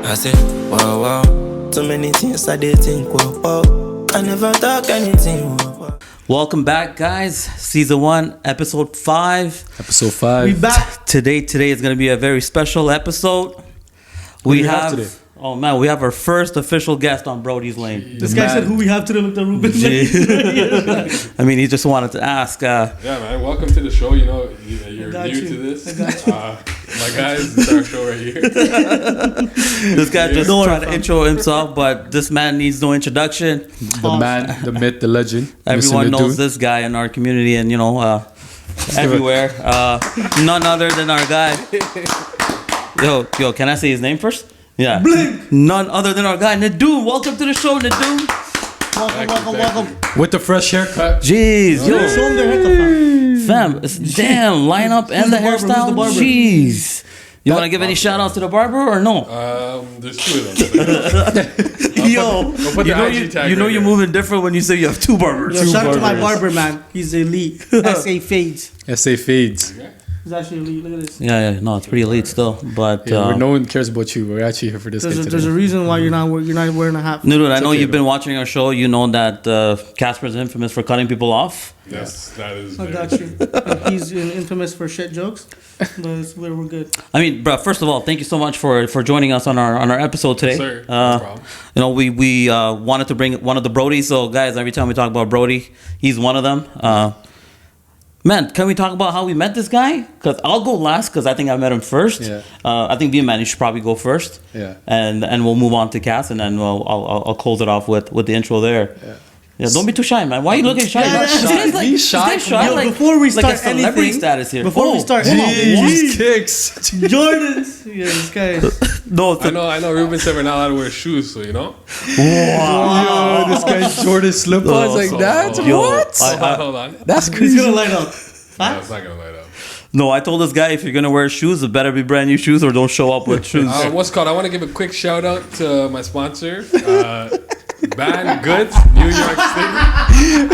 I say, wow, wow. So many things I did think, wow, wow. I never talk anything, wow, wow. Welcome back, guys. Season 1, episode 5. Episode 5. We back. Today is going to be a very special episode. We have today? Oh man, we have our first official guest on Brodies Lane. This guy said who we have today with the Ruben. I mean, he just wanted to ask. Yeah, man. Welcome to the show. You know, you're new to this. My guys, it's our show right here. This guy just tried to intro himself, but this man needs no introduction. The man, the myth, the legend. Everyone knows this guy in our community and, everywhere. None other than our guy. Yo, can I say his name first? Yeah. Blink. None other than our guy, Nidun. Welcome to the show, Nidun. Welcome. With the fresh haircut. Jeez. Yo. Show him the haircut, fam. Damn, lineup and the hairstyle. Jeez. You want to give any shout outs to the barber or no? There's two of them. You're moving different when you say you have two barbers. Shout out to my barber, man. He's elite. SA Fades. SA Fades. Okay. He's actually elite. Look at this. Yeah. No, it's pretty elite still. But no one cares about you. We're actually here for this. There's a reason why you're not wearing a hat. Nidun, I know you've been watching our show. You know that Casper is infamous for cutting people off. Yes, that is. I got you. He's infamous for shit jokes, but we're good. I mean, bro. First of all, thank you so much for joining us on our episode today. Yes, sir. No problem. We wanted to bring one of the Brodies. So guys, every time we talk about Brodie, he's one of them. Man, can we talk about how we met this guy? Because I'll go last because I think I met him first. Yeah. I think man, you should probably go first. Yeah. And we'll move on to Cass, and then I'll close it off with the intro there. Yeah. Don't be too shy, man. Why are you looking shy? He's shy. Like, before we start celebrity anything, status here. Before we start, Jeez, kicks. Jordans. Yeah, this guy. No, I know. Ruben said we're not allowed to wear shoes, so you know. Wow. Yo, this guy's Jordan slip-ons like that. What? Hold on. That's crazy. He's gonna light up. No, it's not gonna light up. No, I told this guy if you're gonna wear shoes, it better be brand new shoes or don't show up with shoes. I want to give a quick shout out to my sponsor, Band Goods, New York City.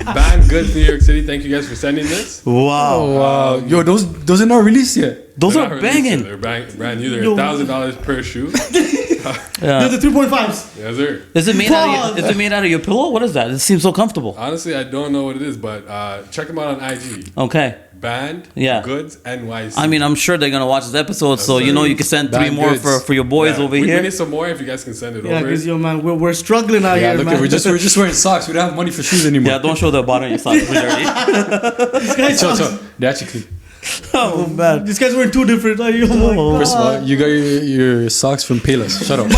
Band Goods, New York City. Thank you guys for sending this. Wow. Yo, those are not released yet. Those are banging. They're brand new. They're $1,000 per shoe. They're the 3.5s. Yes, sir. Is it made out of your pillow? What is that? It seems so comfortable. Honestly, I don't know what it is, but check them out on IG. Okay. Band Goods NYC. I mean, I'm sure they're gonna watch this episode, so you know you can send 3 more for your boys over here. We need some more if you guys can send it over. Yeah, because man, we're struggling out here, look, man. we're just wearing socks. We don't have money for shoes anymore. Yeah, don't show the bottom of your socks. This guy's So they're actually clean. Oh man, this guy's wearing 2 different. First of all, you got your socks from Payless. Shut up.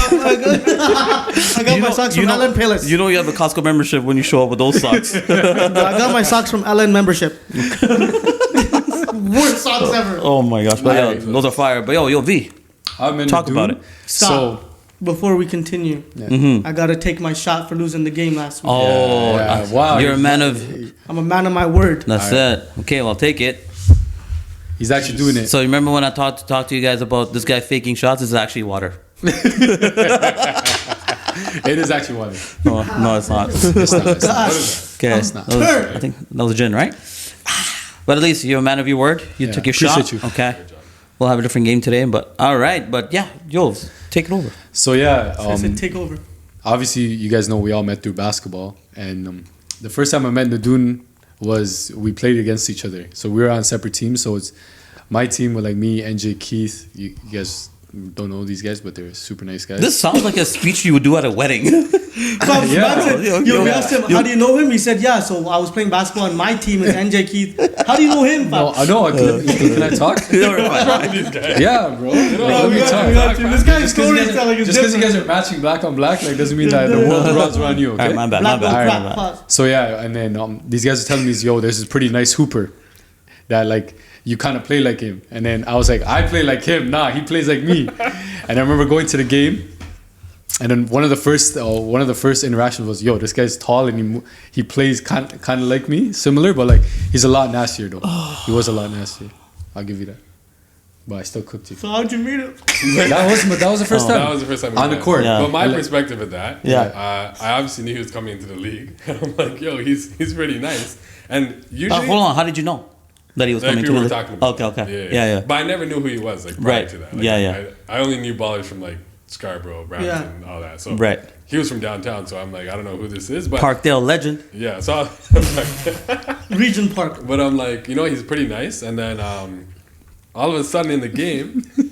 I got my socks from Ellen Payless. You know you have a Costco membership when you show up with those socks. I got my socks from Ellen membership. Worst socks ever. Oh my gosh, but those are fire. But yo, V, talk about it. Stop. So, before we continue, I gotta take my shot for losing the game last week. Oh, wow! You're a man of. I'm a man of my word. That's it. Okay, well, take it. He's actually doing it. So remember when I talked to you guys about this guy faking shots? This is actually water. It is actually water. No, it's not. It's not. Okay, I think that was gin, right? But at least you're a man of your word. You took your shot. You. Okay. We'll have a different game today, but all right. But yeah, take it over. So yeah, I said take over. Obviously, you guys know we all met through basketball, and the first time I met Nidun was we played against each other. So we were on separate teams. So it's my team with like me, NJ, Keith. You guys don't know these guys, but they're super nice guys. This sounds like a speech you would do at a wedding. We asked him, how do you know him? He said, yeah, so I was playing basketball and my team is NJ Keith. How do you know him? No, I know. Can I talk? Yeah, bro. Let me talk. This guy's storytelling is just because you guys are matching black on black, like doesn't mean that the world runs around you. Okay? All right, my bad. So yeah, and then these guys are telling me, yo, there's this pretty nice hooper that like you kind of play like him. And then I was like, I play like him. Nah, he plays like me. And I remember going to the game. And then one of the first interactions was, yo, this guy's tall and he plays kind of like me, similar, but like he's a lot nastier though. He was a lot nastier. I'll give you that. But I still cooked you. So how'd you meet him? That was the first time. That was the first time on the court. Yeah. But my perspective of that, yeah. I obviously knew he was coming into the league. I'm like, yo, he's pretty nice. And usually, hold on, how did you know that he was coming to the league? Talking about. Okay. Yeah. Yeah. But I never knew who he was, like prior to that. Like, yeah. I only knew ballers from like Scarborough, Brampton, all that. So Right. he was from downtown, so I'm like, I don't know who this is, but Parkdale legend. yeah. So, Region Park. but I'm like, he's pretty nice. And then all of a sudden in the game, in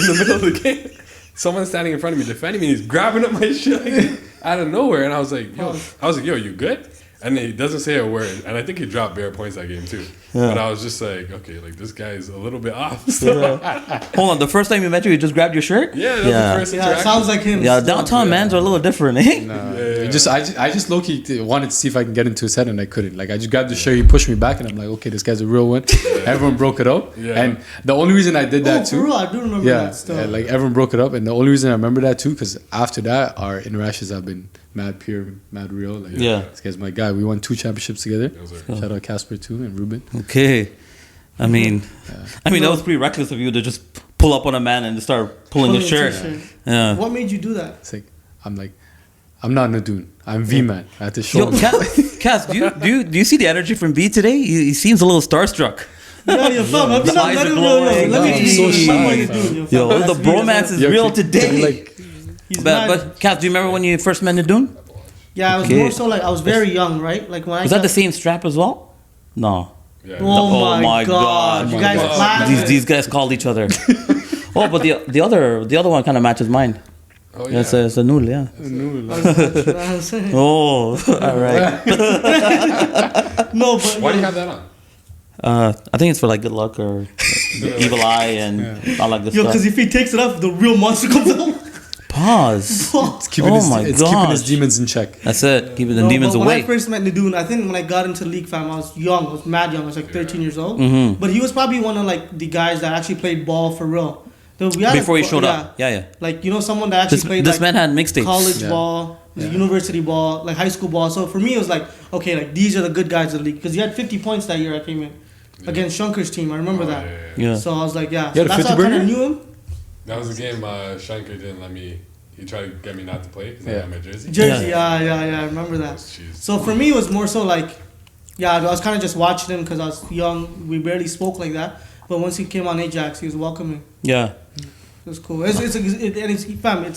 the middle of the game, someone's standing in front of me defending me. He's grabbing up my shit like, out of nowhere, and I was like, yo, you good? And he doesn't say a word, and I think he dropped bare points that game too. Yeah. But I was just like, okay, like this guy's a little bit off. So. Hold on, the first time you met you, he just grabbed your shirt? Yeah, that was the first Yeah, interaction. sounds like him. Yeah, downtown mans are a little different, eh? I just low-key wanted to see if I can get into his head, and I couldn't. Like, I just grabbed the shirt, he pushed me back, and I'm like, okay, this guy's a real one. Everyone broke it up. Yeah. And the only reason I did that Oh, too. for real, I do remember that stuff. Yeah, like everyone broke it up, and the only reason I remember that too, because after that, our interactions have been mad pure, mad real. Like, Yeah. this guy's my guy. We won 2 championships together. Yes, sir. Shout out Casper too and Ruben. Okay. I mean, that was pretty reckless of you to just pull up on a man and start pulling his shirt. Yeah. What made you do that? It's like I'm not Nidun. I'm V-man. I had to show Yo, him. Cass, do you see the energy from V today? He seems a little starstruck. Yeah, you're fam. I've been The out eyes let are him glowing. know. Let me I'm so shy, Yo, That's the me, bromance that's is Yo, real can- today. Like, He's mad. But Cass, do you remember when you first met Nidun? Yeah, I was Okay. more so like I was very young, right? Like when I Was that the same strap as well? No. Yeah. Oh, Oh my God. You Oh my guys God. clash. These guys called each other. Oh, but the other one kind of matches mine. Oh, yeah. It's a noodle, yeah. Oh, all right. No, but Why do you have that on? I think it's for like good luck or evil eye and all like this yo, because stuff. if he takes it off, the real monster comes out. Pause. it's keeping Oh my it's keeping his gosh. demons in check. That's it. Keeping the No, demons but when away. I first met Nidun, I think when I got into the league, fam, I was young. I was mad young. I was like 13 years old. Mm-hmm. But he was probably one of like the guys that actually played ball for real. We had Before he showed yeah. up. Yeah. Like, someone that actually played This like man had mixtapes. college Yeah. ball, university ball, like high school ball. So for me, it was like, okay, like these are the good guys of the league. Because you had 50 points that year I came in against Shunker's team. I remember that. Yeah. So I was like, yeah. You So had a that's 50 how I kind of burger? knew him. That was the game Shankar didn't let me. He tried to get me not to play because I Yeah. had my jersey. Jersey, yeah, I remember that. Jeez. So for me, it was more so like, yeah, I was kind of just watching him because I was young. We barely spoke like that. But once he came on Ajax, he was welcoming. Yeah. It was cool. It's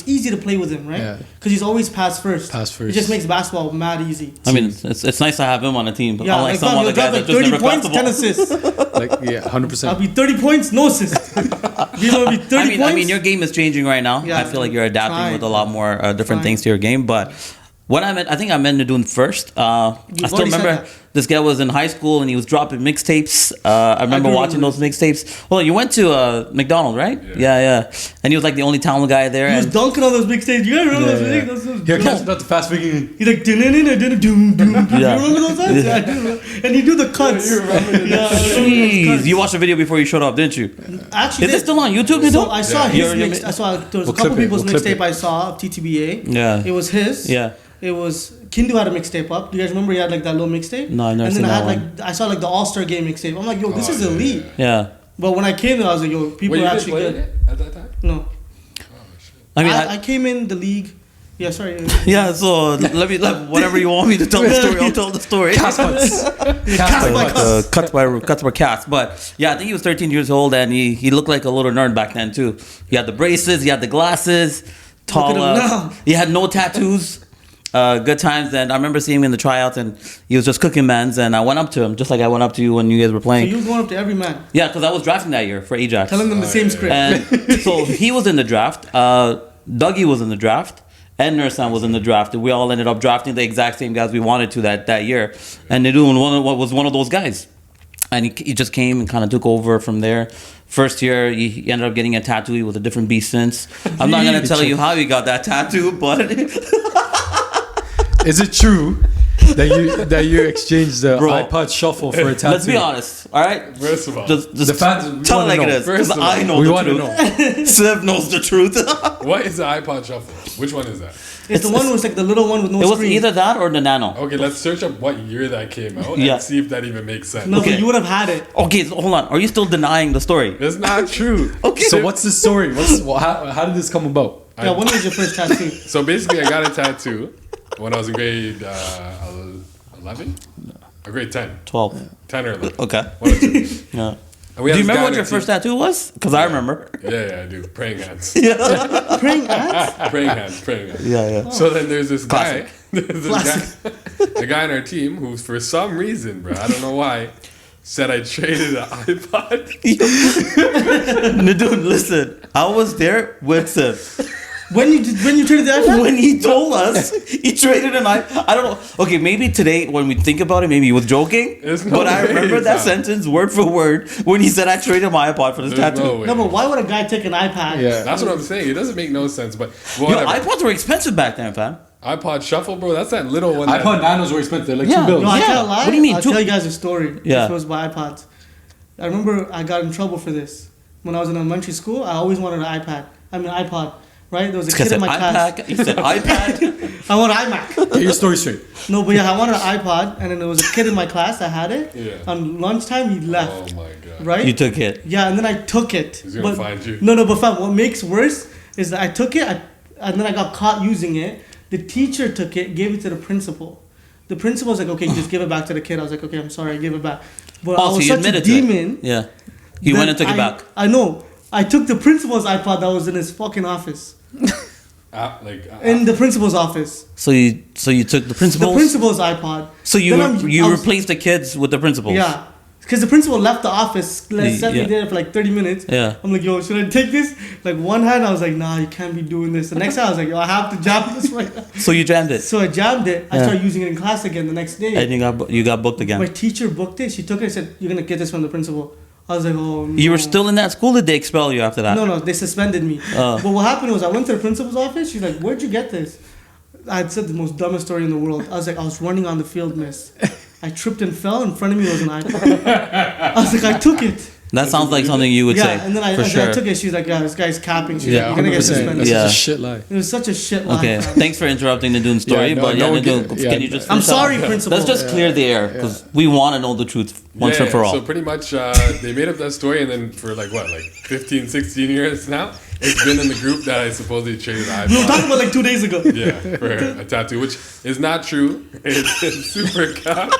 easy to play with him, right? Yeah. Because he's always pass first. Pass He first. just makes basketball mad easy. I mean, it's nice to have him on the team. But Yeah, unlike like some fam, other he'll drop guys like that just 30 never points, cross the 10 ball. assists. Like, yeah, 100%. I'll be 30 points, no assists. You know, it'll be 30 points. I mean, your game is changing right now. Yeah, I feel like you're adapting trying. with a lot more different Trying. things to your game. But when I think I met Nidun first. I You've still already said remember that. this guy was in high school and he was dropping mixtapes. I remember do watching remember those mixtapes. Well, you went to McDonald's, right? Yeah. And he was like the only talent guy there. He was and dunking on those big stages. You guys remember Yeah, those yeah. big those Here, catch not the fast speaking. He's like, doom. Do you Yeah. remember those times? Yeah, I do remember. And he do the cuts. Yeah, I remember those Jeez, cuts. you watched the video before you showed up, didn't you? Actually, Is it still on YouTube, So Nidun? I saw his You're- mix. I saw there was We'll a couple clip it, people's we'll clip mixtape it. I saw of TTBA. Yeah. It was his. Yeah. It was Kindu had a mixtape up. Do you guys remember he had like that little mixtape? No, I've never And seen then I that had one. like I saw like the All Star Game mixtape. I'm like, yo, this is elite. Yeah. But when I came there, I was like, yo, people Wait, are you didn't actually play good. it at that time? No, I mean, I came in the league. Yeah, sorry. yeah, so whatever you want me to tell the story, I'll tell the story. Cuts were cats. But yeah, I think he was 13 years old and he looked like a little nerd back then too. He had the braces, he had the glasses, tall. Look at him now. He had no tattoos. Good times, and I remember seeing him in the tryouts, and he was just cooking mans, and I went up to him just like I went up to you when you guys were So playing. you was going up to every man, Yeah, because I was drafting that year for Ajax. telling them the same script. And so he was in the draft. Dougie was in the draft. And Nursan was in the draft. And we all ended up drafting the exact same guys we wanted to that year. And Nidun was one of those guys. And he just came and kind of took over from there. First year, he ended up getting a tattoo. He was a different beast since. I'm not going to tell you how he got that tattoo, but... Is it true that you exchanged the Bro. iPod Shuffle for a tattoo? Let's be honest, all right? First of all, Just The fans, we tell it wanna like it know. is. First 'cause of all, I know we the want to truth. know. Siv knows the truth. what is the iPod Shuffle? Which one is that? It's the one who's like the little one with no It was screen. either that or the Nano. Okay, let's search up what year that came out Yeah. and see if that even makes sense. No, Okay. but you would have had it. Okay, so hold on. Are you still denying the story? That's not true. Okay. So what's the story? How did this come about? Yeah, when was your first tattoo? So basically, I got a tattoo when I was in grade 11? Or grade 10. 12. 10 or 11. Okay. One of two. Yeah. And we Do had you this remember guy what on your our first team. tattoo was? Because I remember. Yeah, I do. Praying hands. Praying ants? Praying hands. Praying hands. Yeah. So then there's this Classic. guy. There's this guy, a guy on our team who, for some reason, bro, I don't know why, said I traded an iPod. Nidun, listen. I was there with him. When you traded the iPad? When he told us he traded an iPod. I don't know. Okay, maybe today when we think about it, maybe he was joking. There's no But I way, remember that fam. sentence word for word when he said I traded my iPod for this There's tattoo. no way. No, but why would a guy take an iPad? Yeah. That's what I'm saying. It doesn't make no sense. But Yo, whatever. iPods were expensive back then, fam. iPod Shuffle, bro. That's that little one. iPod Nanos were expensive. They're like Yeah. $2. No, I Yeah. can't lie. What do you mean, I'll two- tell you guys a story. Yeah. This was by iPods. I remember I got in trouble for this. When I was in elementary school, I always wanted an iPod. Right? There was a Because kid in my class. iPad. He said iPad. I wanted iMac. Get your story straight. No, but yeah, I wanted an iPod, and then there was a kid in my class that had it. Yeah. On lunchtime, he Oh left. my god. Right? You took it. Yeah, and then I took it. He's gonna find you. No, but fam, what makes worse is that I took it, and then I got caught using it. The teacher took it, gave it to the principal. The principal was like, "Okay, just give it back to the kid." I was like, "Okay, I'm sorry, I gave it back." But I Oh, so was you such a admitted to it. demon. Yeah. You went and took it back. I know. I took the principal's iPod that was in his fucking office. In the principal's office. So you took the principal's. The principal's iPod. So Then I was- replaced the kids with the principals. Yeah. Because the principal left the office, sat me Yeah. there for like 30 minutes. Yeah. I'm like, yo, should I take this? Like one hand, I was like, nah, you can't be doing this. The next hand, I was like, yo, I have to jam this right now. So you jammed it, So I jammed it. I Yeah. started using it in class again the next day. and you got booked again. My teacher booked it. She took it and said, you're going to get this from the principal. I was like, oh, no. You were still in that school. Did they expel you after that? No, they suspended me. Oh. But what happened was I went to the principal's office. She's like, where'd you get this? I had said the most dumbest story in the world. I was like, I was running on the field, miss. I tripped and fell. In front of me was an iPod. I was like, I took it. That sounds like something you would say. Yeah, and then I for sure. took it. She's like, yeah, this guy's capping. She's Yeah, like, you're going to get 100%. suspended. That's Yeah. such a shit lie. It was such a shit lie. Okay, thanks for interrupting Nidun's story, Yeah, no, but no one Nidun, get- yeah. can you just? I'm finish up? sorry, principal. Let's just clear the air because we want to know the truth once and for all. So pretty much they made up that story, and then for like 15, 16 years now, it's been in the group that I supposedly traded iPod. We were talking about like 2 days ago. Yeah, for a tattoo, which is not true. It's super cap.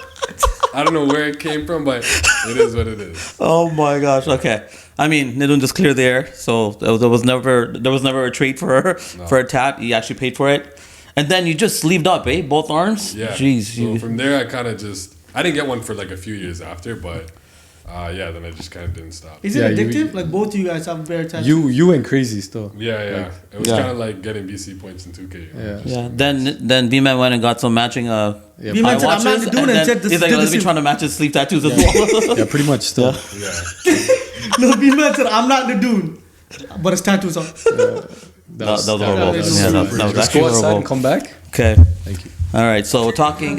I don't know where it came from, but it is what it is. Oh my gosh. Okay. I mean, Nidun just cleared the air, so there was never a trade for her for a tat. You actually paid for it, and then you just sleeved up, eh? Both arms. Yeah. Jeez. So from there, I kind of I didn't get one for like a few years after, but then I just kind of didn't stop. Is it Yeah, addictive? Like both of you guys have bear tattoos. You went crazy still. Yeah. It was Yeah. kind of like getting BC points in 2K. Yeah. Yeah. Then V-Man went and got some matching V-Man said, I'm not watches, doing it. then Said this he's like, did let the me same. try to match his sleeve tattoos as well. Yeah, pretty much still. Yeah. No, B-Man said, I'm not the dude. But his tattoos on. That was horrible. that was Yeah, that super was Just actually go outside horrible. and come back. Okay. Thank you. All right. So we're talking.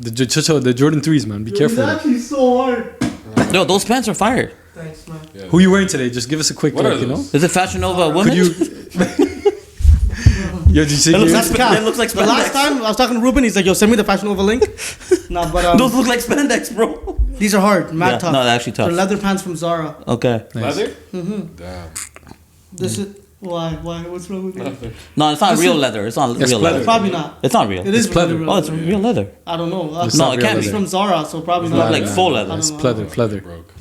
The Jordan 3s, man. Be careful. It's actually so hard. No, those pants are fire. Thanks, man. Who you wearing today? Just give us a quick What look, are you know? those? Is it Fashion Nova women? Could you... Yo, did you say It looks you- like That's cap. It looks like The last spandex. time I was talking to Ruben, he's like, yo, send me the Fashion Nova link. Nah, but Those look like spandex, bro. these are hard. Mad Yeah, tough. no, they're actually tough. They're leather pants from Zara. Okay. Leather? Mm-hmm. Damn. This is... Why? What's wrong with it? No, it's not This real is- leather. It's not It's real pleather. leather. Probably not. It's not real. It is pleather. real Oh, it's leather. real leather. I don't know. It's No, not it real can't It's be. leather. from Zara, so probably It's not. not like full I leather. don't It's know. pleather, pleather. Broke.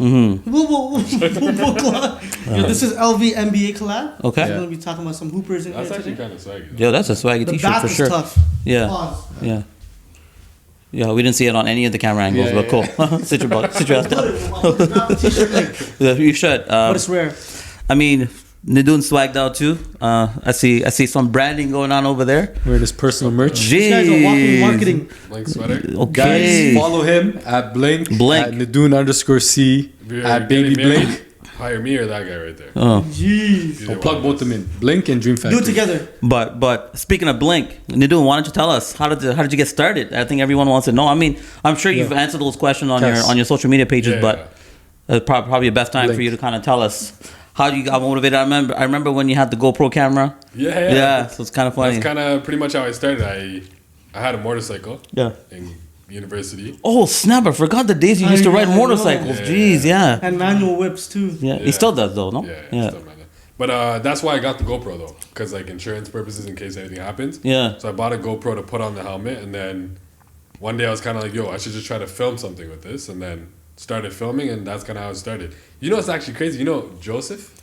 Yo, this is LV NBA collab. Okay. We're gonna be talking about some hoopers in That's here actually today. kind of swaggy. Yo, that's a swaggy The t-shirt back for is sure. tough. Yeah. Pause. Yeah. Yeah, we didn't see it on any of the camera angles, Yeah, but yeah, cool. sit your ass Put down. it on the t-shirt link. Yeah, you should. But it's rare. I mean, Nidun swagged out too. I see some branding going on over there. Wearing his personal merch. These guys are walking Jeez. marketing. Like sweater. Okay. Guys, follow him at Blink. Blink. At Nidun_C. If you're At Baby getting married, Blink. hire me or that guy right there. Oh. Jeez. Either We'll plug one both of them us. in. Blink and Dream Factory. Do it together. But speaking of Blink, Nidun, why don't you tell us how did you get started? I think everyone wants to know. I mean, I'm sure you've answered those questions on Yes. your social media pages, Yeah, but probably the best time for Blink. you to kind of tell us how you got motivated. I remember when you had the GoPro camera. Yeah. Yeah, so it's kind of funny. That's kind of pretty much how I started. I had a motorcycle Yeah. in university. Oh snap! I forgot the days you I used to know, ride I know. motorcycles. Yeah. Jeez, yeah. And manual whips too. Yeah, he Yeah. still does though, no? Yeah. Stuff like that. But that's why I got the GoPro though, because like insurance purposes in case anything happens. Yeah. So I bought a GoPro to put on the helmet, and then one day I was kind of like, yo, I should just try to film something with this, and then started filming, and that's kind of how it started. You know, it's actually crazy. You know Joseph?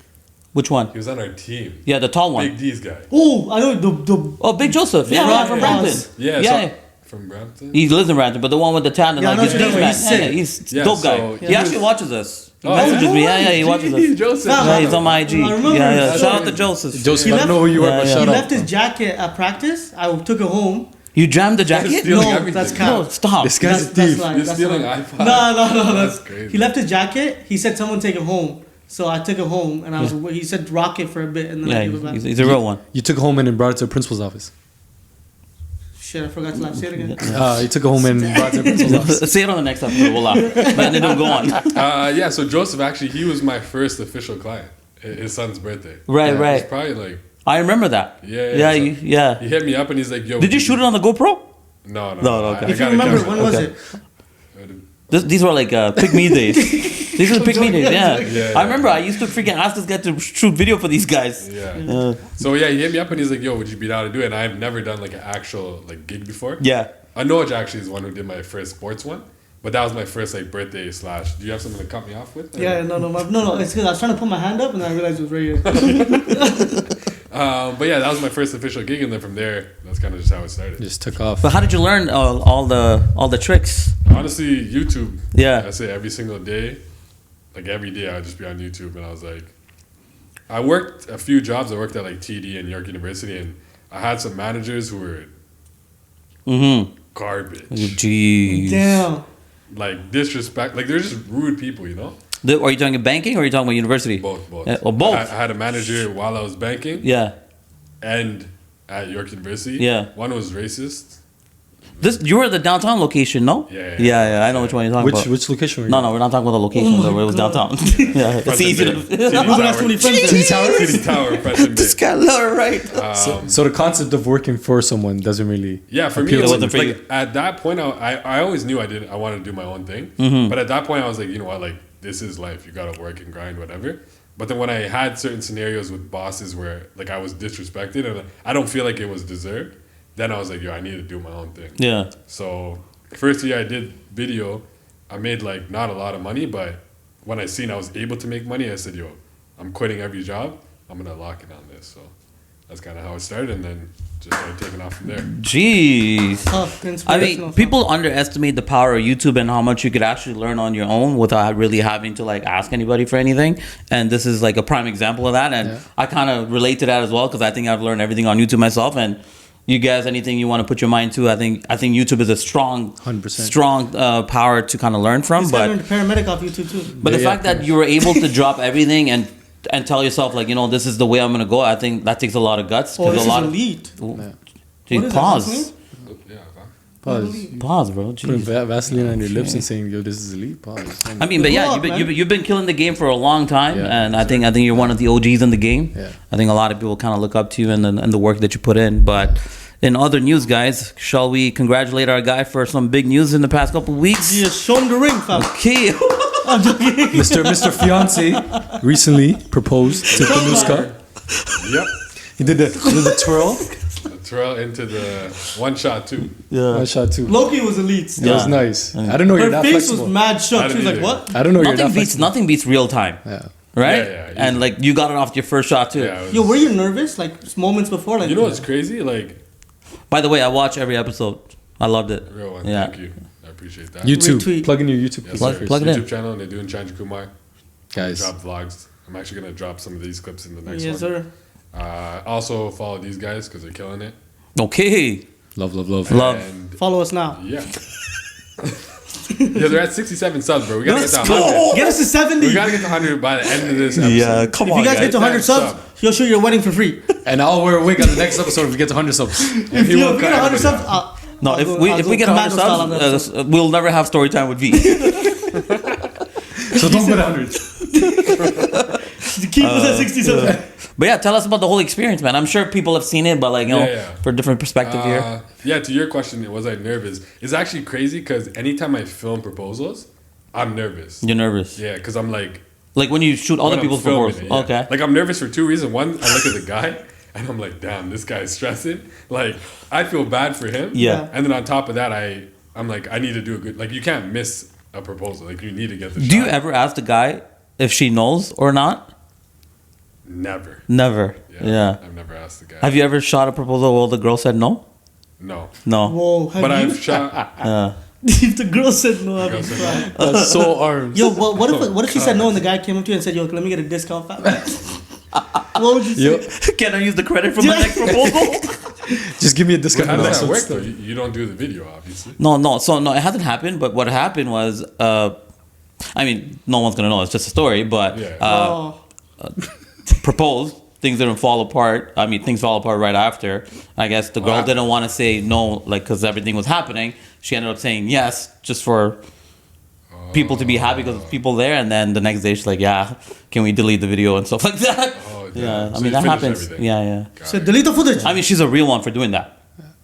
Which one? He was on our team. Yeah, the tall one. Big D's guy. Oh, I know the. Oh, Big Joseph. Yeah, Yeah, from yeah. Brampton. Yeah, Yeah. So, from Brampton? He lives in Brampton, but the one with the tan and Yeah, I like know his what you're face talking back. about. Yeah, He's he's Yeah, dope guy. so He he actually was- watches us. He Oh, messages yeah? me. Yeah, he watches us. Joseph. Yeah, he's on my IG. I remember Yeah, his yeah. Shout out story. to Joseph. Joseph, He I don't know who you are, left- but yeah, shout He out. left his jacket at practice. I took it home. You jammed the jacket? Stealing No, everything. that's No, cap. stop. This guy's a That's thief. like, You're that's stealing like, iPod. No, That's crazy. He left his jacket. He said someone take it home. So I took it home, and he said rock it for a bit, and then I Yeah, gave it back. he's a real one. You took it home and then brought it to the principal's office. Shit, I forgot to laugh. Say it again. You took it home and brought it to the principal's office. Say it on the next episode. We'll laugh. But then don't go on. Yeah, so Joseph, actually, he was my first official client. His son's birthday. Right, It was right. probably like, I remember that. Yeah, so- yeah. he hit me up and he's like, yo. Did you shoot it on the GoPro? No. No, okay. If you remember, when was Okay. it? These were like pick me days. These are the pick me days. Yeah. Yeah, I remember I used to freaking ask this guy to shoot video for these guys. Yeah. So yeah, he hit me up and he's like, yo, would you be down to do it? And I've never done like an actual like gig before. Yeah. Anoj actually is the one who did my first sports one. But that was my first like birthday / do you have something to cut me off with? Yeah, no. It's because I was trying to put my hand up, and I realized it was right here. But yeah, that was my first official gig, and then from there, that's kind of just how it started. Just took off. But how did you learn all the tricks? Honestly, YouTube. Yeah. I say every single day, like every day, I'd just be on YouTube, and I was like, I worked a few jobs. I worked at like TD and York University, and I had some managers who were garbage, Jeez. Damn. like disrespect, like they're just rude people, you know. Are you talking banking or are you talking about university? Both. Yeah, well, both. I had a manager while I was banking, Yeah. and at York University. Yeah. One was racist. You were at the downtown location, no? Yeah. I know which one you're talking about. Which location were you? No, we're not talking about the location. though. It was downtown. Yeah, it's easy to. City Tower, Preston Bay. This guy, right? So the concept of working for someone doesn't really. Yeah, for me, appeal it to wasn't for like, you. at that point, I always knew I wanted to do my own thing. Mm-hmm. But at that point, I was like, you know what, like this is life. You gotta work and grind, whatever. But then when I had certain scenarios with bosses where like I was disrespected and I don't feel like it was deserved, then I was like, yo, I need to do my own thing. Yeah. So first year I did video, I made like not a lot of money, but when I seen I was able to make money, I said, yo, I'm quitting every job. I'm gonna lock in on this. So that's kind of how it started, and then just started taking off from there. Jeez. Tough, I inspirational mean, stuff. people underestimate the power of YouTube and how much you could actually learn on your own without really having to like ask anybody for anything. And this is like a prime example of that. And I kind of relate to that as well because I think I've learned everything on YouTube myself. And you guys, anything you want to put your mind to, I think YouTube is a strong, 100%. strong power to kind of learn from. This guy But learned paramedic off YouTube too. the fact that you were able to drop everything and tell yourself like, you know, this is the way I'm gonna go, I think that takes a lot of guts. Oh, 'cause this a lot is of elite. Dude, What is that, pause. Vaseline? Yeah. Pause, bro. Putting Jeez. Vaseline on your lips and saying, "Yo, this is elite." Pause. I mean, but yeah, Good luck, you've been killing the game for a long time, Yeah, and I think you're one of the OGs in the game. Yeah. I think a lot of people kind of look up to you and the work that you put in. But in other news, guys, shall we congratulate our guy for some big news in the past couple of weeks? Yeah, show him the ring, fam. Okay. Mr. Fiance recently proposed to Kanuska. Yep. He did the twirl. Twirl into the one shot too. I shot too. Loki was elite. That was nice. I don't know you're Her that face flexible. was mad shook. I She was like, didn't "What?" I don't know you're that flexible. Nothing beats real time, Yeah. right? Yeah, and like you got it off your first shot too. Yeah, it was- Yo, were you nervous? Like moments before, like you know what's crazy? Like, By the way, I watch every episode. I loved it. real one. Yeah. Thank you. I appreciate that. YouTube. Retweet. Plug in your YouTube. Yes, Plug- sir. plug it YouTube in. channel, Nidun 𝗙cie𝗹𝗹cie. Guys. Drop vlogs. I'm actually gonna drop some of these clips in the next yes, one. sir. Also follow these guys because they're killing it. Okay. Love. Love. And Follow us now. yeah. Yeah, they're at 67 subs, bro. We gotta get to Let's 100. go. Get us to 70. We gotta get to 100 by the end of this episode. Yeah, come If on, you guys guys. get to 100 Sub. subs, he'll show your wedding for free. And I'll wear a wig on the next episode if we get to 100 subs. And he Yo, won't if we cut get 100 everybody subs, out. No, I'll if go- we I'll if go we get commando 100 style on that subs, episode. we'll never have story time with V. So don't go to 100. Keep us at 60 subs. But yeah, tell us about the whole experience, man. I'm sure people have seen it, but like, you know, Yeah. for a different perspective here. Yeah, to your question, was I nervous? It's actually crazy because anytime I film proposals, I'm nervous. You're nervous. Yeah, because I'm like, Like when you shoot other when I'm people's filming proposals. it, yeah. Okay. Like I'm nervous for two reasons. One, I look at the guy and I'm like, damn, this guy's stressing. Like I feel bad for him. Yeah. And then on top of that, I'm like, I need to do a good. Like you can't miss a proposal. Like you need to get the shot. Do you ever ask the guy if she knows or not? Never. Never. Yeah. I've never asked the guy. Have you ever shot a proposal while the girl said no? No. No. Whoa, have But you? I've shot. If the girl said no, I'd Girl be said crying. That's so arms. Yo, what if she said no and the guy came up to you and said, yo, let me get a discount, fam? What would you say? Can I use the credit from the next proposal? Just give me a discount. How on does that that work stuff. though? You don't do the video, obviously. No. So no, it hasn't happened. But what happened was, I mean, no one's gonna know. It's just a story. But Yeah. Oh, proposed. Things didn't fall apart. I mean, things fell apart right after. I guess the girl Wow. didn't want to say no, like, because everything was happening. She ended up saying yes, just for people to be happy because there's people there. And then the next day, she's like, "Yeah, can we delete the video and stuff like that?" Oh, Yeah, damn. I So mean you that finished happens. everything. Yeah. Got so it. delete the footage. I mean, she's a real one for doing that.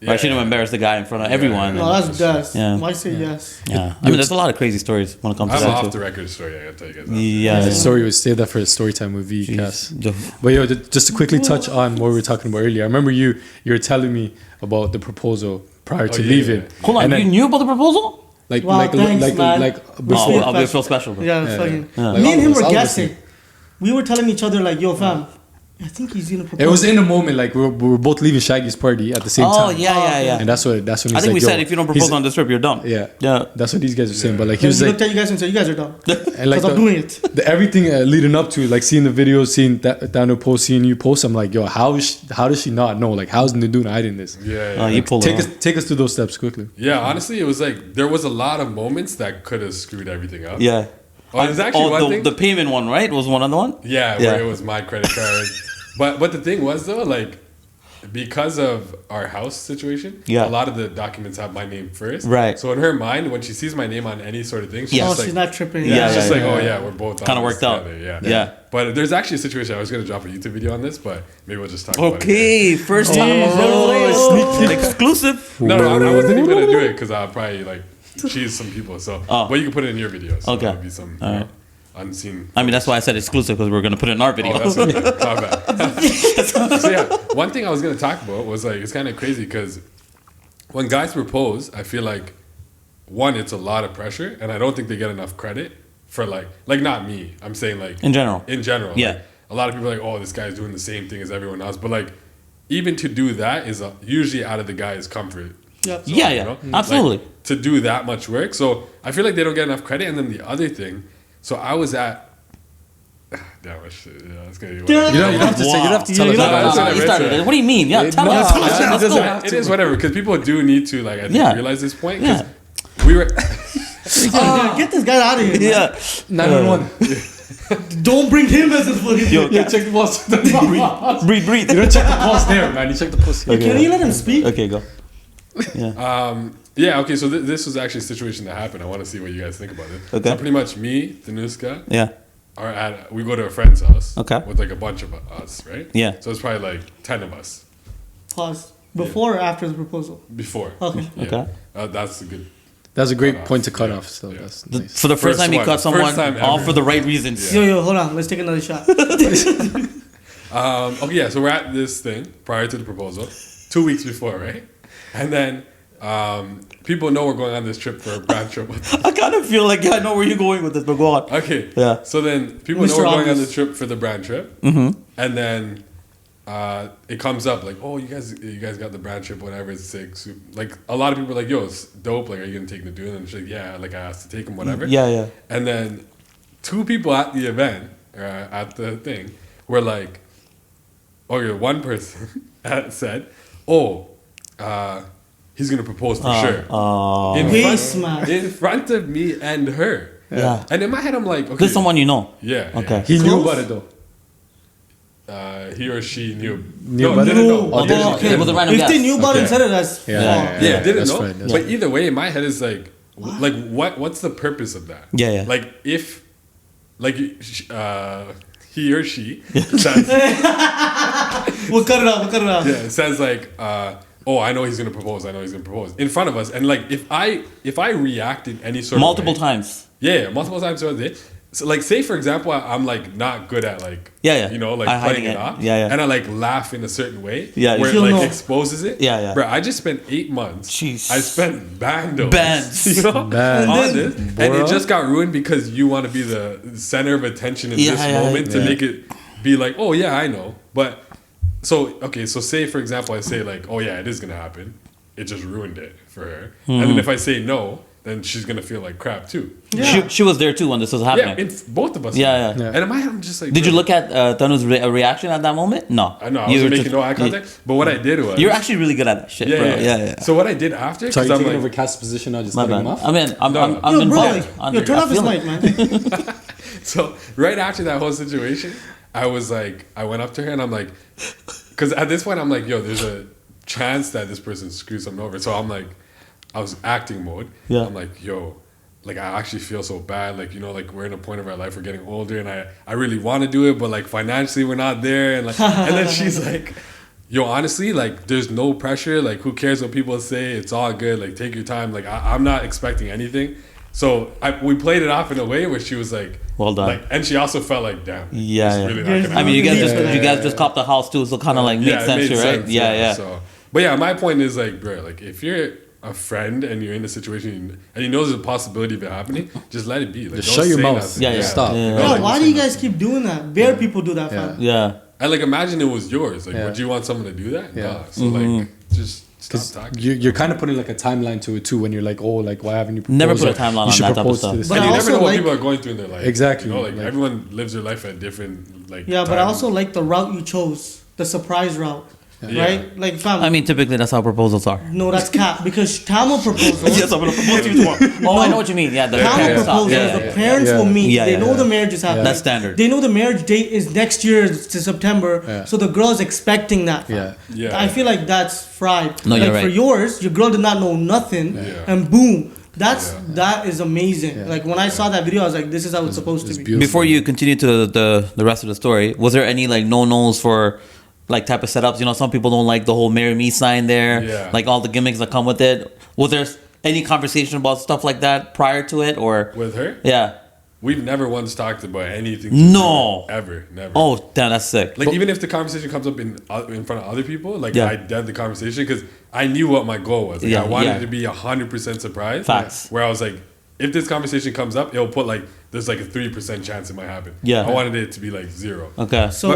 Right? She didn't Yeah. embarrass the guy in front of everyone. No, and- that's best. Yeah. Why say yes? yeah. I mean, there's a lot of crazy stories when it comes I to have an that off the too. record story I gotta tell you guys. Yeah. The story would save that for a story time with V. Cass. Jeez. But yo, just to quickly touch on what we were talking about earlier. I remember you were telling me about the proposal prior to yeah, leaving. yeah. Hold on, And you then, knew about the proposal? like, Wow, thanks, man. Oh, feel I feel special. Bro. Yeah, Yeah, fucking. yeah. Me and him Like, were all of us, guessing. We were telling each other like, yo, fam, I think he's gonna propose. It was in a moment like we were both leaving Shaggy's party at the same Oh, time. yeah. And that's when he's I think like, we yo, said if you don't propose he's- on this trip, you're dumb. Yeah, Yeah. that's what these guys were saying. But like he He was looked like, at you guys and said, you guys are dumb. and like Because I'm doing it. everything leading up to like seeing the videos, seeing Daniel post, seeing you post. I'm like, yo, how does she not know? Like, how's Nidun hiding this? Yeah. You pulled Take it us take us through those steps quickly. Yeah, honestly, it was like there was a lot of moments that could have screwed everything up. Yeah. Oh, there's actually one thing. the payment one, right? Was one other one? Yeah, Yeah. where it was my credit card. But the thing was though, like because of our house situation, Yeah. a lot of the documents have my name first. Right. So in her mind, when she sees my name on any sort of thing, she's Yeah. Oh, just she's like, not tripping. Yeah, it's just yeah, like, yeah. oh yeah, we're both on Kinda this worked out. together, Yeah. Yeah. But there's actually a situation. I was gonna drop a YouTube video on this, but maybe we'll just talk about it. Okay, first time. Exclusive. No, I wasn't even gonna do it because I'll probably like cheese some people. So, Oh. but you can put it in your video. So Okay. there'll be some All right. unseen. I mean, that's why I said exclusive because we're gonna put it in our video. Oh, that's okay. My bad. So yeah, one thing I was gonna talk about was like it's kind of crazy because when guys propose, I feel like one, it's a lot of pressure, and I don't think they get enough credit for like not me. I'm saying like In general. In general, Yeah. like, a lot of people are like, oh, this guy's doing the same thing as everyone else, but like even to do that is usually out of the guy's comfort. Yep. Yeah, you yeah, know? absolutely. Like, to do that much work, so I feel like they don't get enough credit. And then the other thing, so I was at. Damn, I should, yeah, it's gonna be Yeah. whatever. You don't have to say. You don't have to tell us. don't about have that. to- You started. What do you mean? Yeah, tell no, us. no, Let's it go. doesn't- It is whatever because people do need to like I think Yeah. realize this point because Yeah. we were Yeah, get this guy out of here. man. Yeah. 911. Don't bring him as a fucking. Yo, Yeah, check the pulse. breathe. You don't check the pulse there, man. You check the pulse. Hey, can you let him speak? Okay, go. yeah okay. So this was actually a situation that happened. I want to see what you guys think about it. Okay. So pretty much me, 𝗙cie𝗹𝗹cie, Yeah. are at we go to a friend's house. Okay. With like a bunch of us, right? Yeah. So it's probably like 10 of us Pause. Before or after the proposal? before. Okay. Yeah. Okay. That's a good. That's a great Cut off. point to cut Yeah. off. Still, Yeah. that's The- nice. For the first First time you one. cut someone First time off ever. for the right reasons. Yo, hold on. Let's take another shot. Okay, yeah. So we're at this thing prior to the proposal, 2 weeks before, right? And then people know we're going on this trip for a brand trip. I kind of feel like I know where you're going with this, but go on. Okay. Yeah. So then people know Mr. we're going on Obvious. the trip for the brand trip, and then it comes up like, oh, you guys got the brand trip, whatever. It's sick. Like a lot of people are like, yo, it's dope. Like, are you gonna take Nidun? And she's like, yeah. Like I asked to take him, whatever. Yeah, yeah. And then 2 people at the event, at the thing, were like, okay, one person said, oh, he's gonna propose for sure. Waste, man. In front of me and her. Yeah. And in my head, I'm like, okay. This is someone you know. Yeah. Okay. He knew Close? about it though. He or she knew. About it? No. Oh, didn't know. Okay, it was a random If guess. they knew about it and Okay. said it, that's Yeah, didn't that's know. fine, that's but fine. either way, in my head is like what's the purpose of that? Yeah, yeah. Like if, like he or she says, We'll cut it out. We'll cut it out. yeah, says like, oh, I know he's gonna propose. I know he's gonna propose in front of us. And like if I react in any sort Multiple of way, times. yeah, multiple times throughout the day, So like, say for example, I'm like not good at like, Yeah. you know, like I hiding playing it it. off, Yeah. and I like laugh in a certain way, Yeah, where it you like know. exposes it. Yeah. Bro, I just spent 8 months. Jeez. I spent bandos, Bands. you know, Bands. on this, and it Bro. just got ruined because you want to be the center of attention in this Yeah, moment to yeah. make it be like, oh yeah, I know, but so okay, so say for example, I say like, oh yeah, it is gonna happen. It just ruined it for her, and then if I say no, then she's gonna feel like crap too. Yeah. She was there too when this was happening. Yeah, it's both of us. Yeah. And in my head, I'm just like, Did you bro, look at Tanu's reaction at that moment? No. I know I You was were making just- no eye contact, but what I did was You're actually really good at that shit, bro. Yeah. So what I did after, So because you're I'm taking like, over Cass's position now, just My cutting bad. him off? I mean, I'm No. I'm Yo, bro, involved. yo, turn I off his feel mic, it. man. so right after that whole situation, I was like, I went up to her and I'm like, because at this point I'm like, yo, there's a chance that this person screws something over. So I'm like, I was acting mode. Yeah. I'm like, yo, like I actually feel so bad. Like, you know, like we're in a point of our life, we're getting older, and I really want to do it, but like financially we're not there. And like, and then she's like, yo, honestly, like there's no pressure. Like, who cares what people say? It's all good. Like, take your time. Like, I'm not expecting anything. So we played it off in a way where she was like, Well done. like, and she also felt like, damn, Yeah, it's really yeah. not Yeah. gonna I mean, you guys happen. just copped the house too, so kind of like makes it sense, made right? Yeah. So, but yeah, my point is like, bro, like if you're a friend and you're in a situation and you know there's a possibility of it happening, just let it be. Like, Just don't shut your say mouth. nothing. Yeah. Stop. Yeah. Yo, like, why do you guys keep doing that? Bare people do that, fam. Yeah. And like, imagine it was yours. Like, Yeah. would you want someone to do that? Yeah. Nah. So like, just stop talking. You're kind of putting like a timeline to it too when you're like, oh, like why haven't you proposed? Never put a Or timeline you on should that type of propose stuff. to this But And I you never also know what like- people are going through in their life. Exactly. You know, like Like- everyone lives their life at different like. Yeah, but I times. also like the route you chose, the surprise route, Yeah. right? Like, fam, I mean, typically that's how proposals are. no, that's cap because Tamil proposals. Yes, I'm gonna propose to you tomorrow. Oh, I know what you mean. Yeah, the Tamil parents proposals, stuff. Yeah, the yeah. parents Yeah. will meet. Yeah, they yeah, know yeah. the marriage is happening. That's standard. They know the marriage date is next year to September, Yeah. so the girl's expecting that. Yeah. Yeah. I feel like that's fried. No, like you're for right. yours, your girl did not know nothing, Yeah. and boom, that Yeah. is amazing. Yeah. Like when I saw that video, I was like, this is how it's supposed to it's be. beautiful. Before you continue to the rest of the story, was there any like no-nos for like type of setups? You know, some people don't like the whole "marry me" sign there, Yeah. like all the gimmicks that come with it. Was there any conversation about stuff like that prior to it, or With her, yeah? we've never once talked about anything. No. Ever, never. Oh, damn, that's sick. Like even if the conversation comes up in front of other people, like Yeah. I dead the conversation because I knew what my goal was. Like, Yeah, I wanted yeah. to be 100% surprised. Facts. Where I was like, if this conversation comes up, it'll put like there's like a 3% chance it might happen. Yeah. I wanted it to be like 0. Okay. So,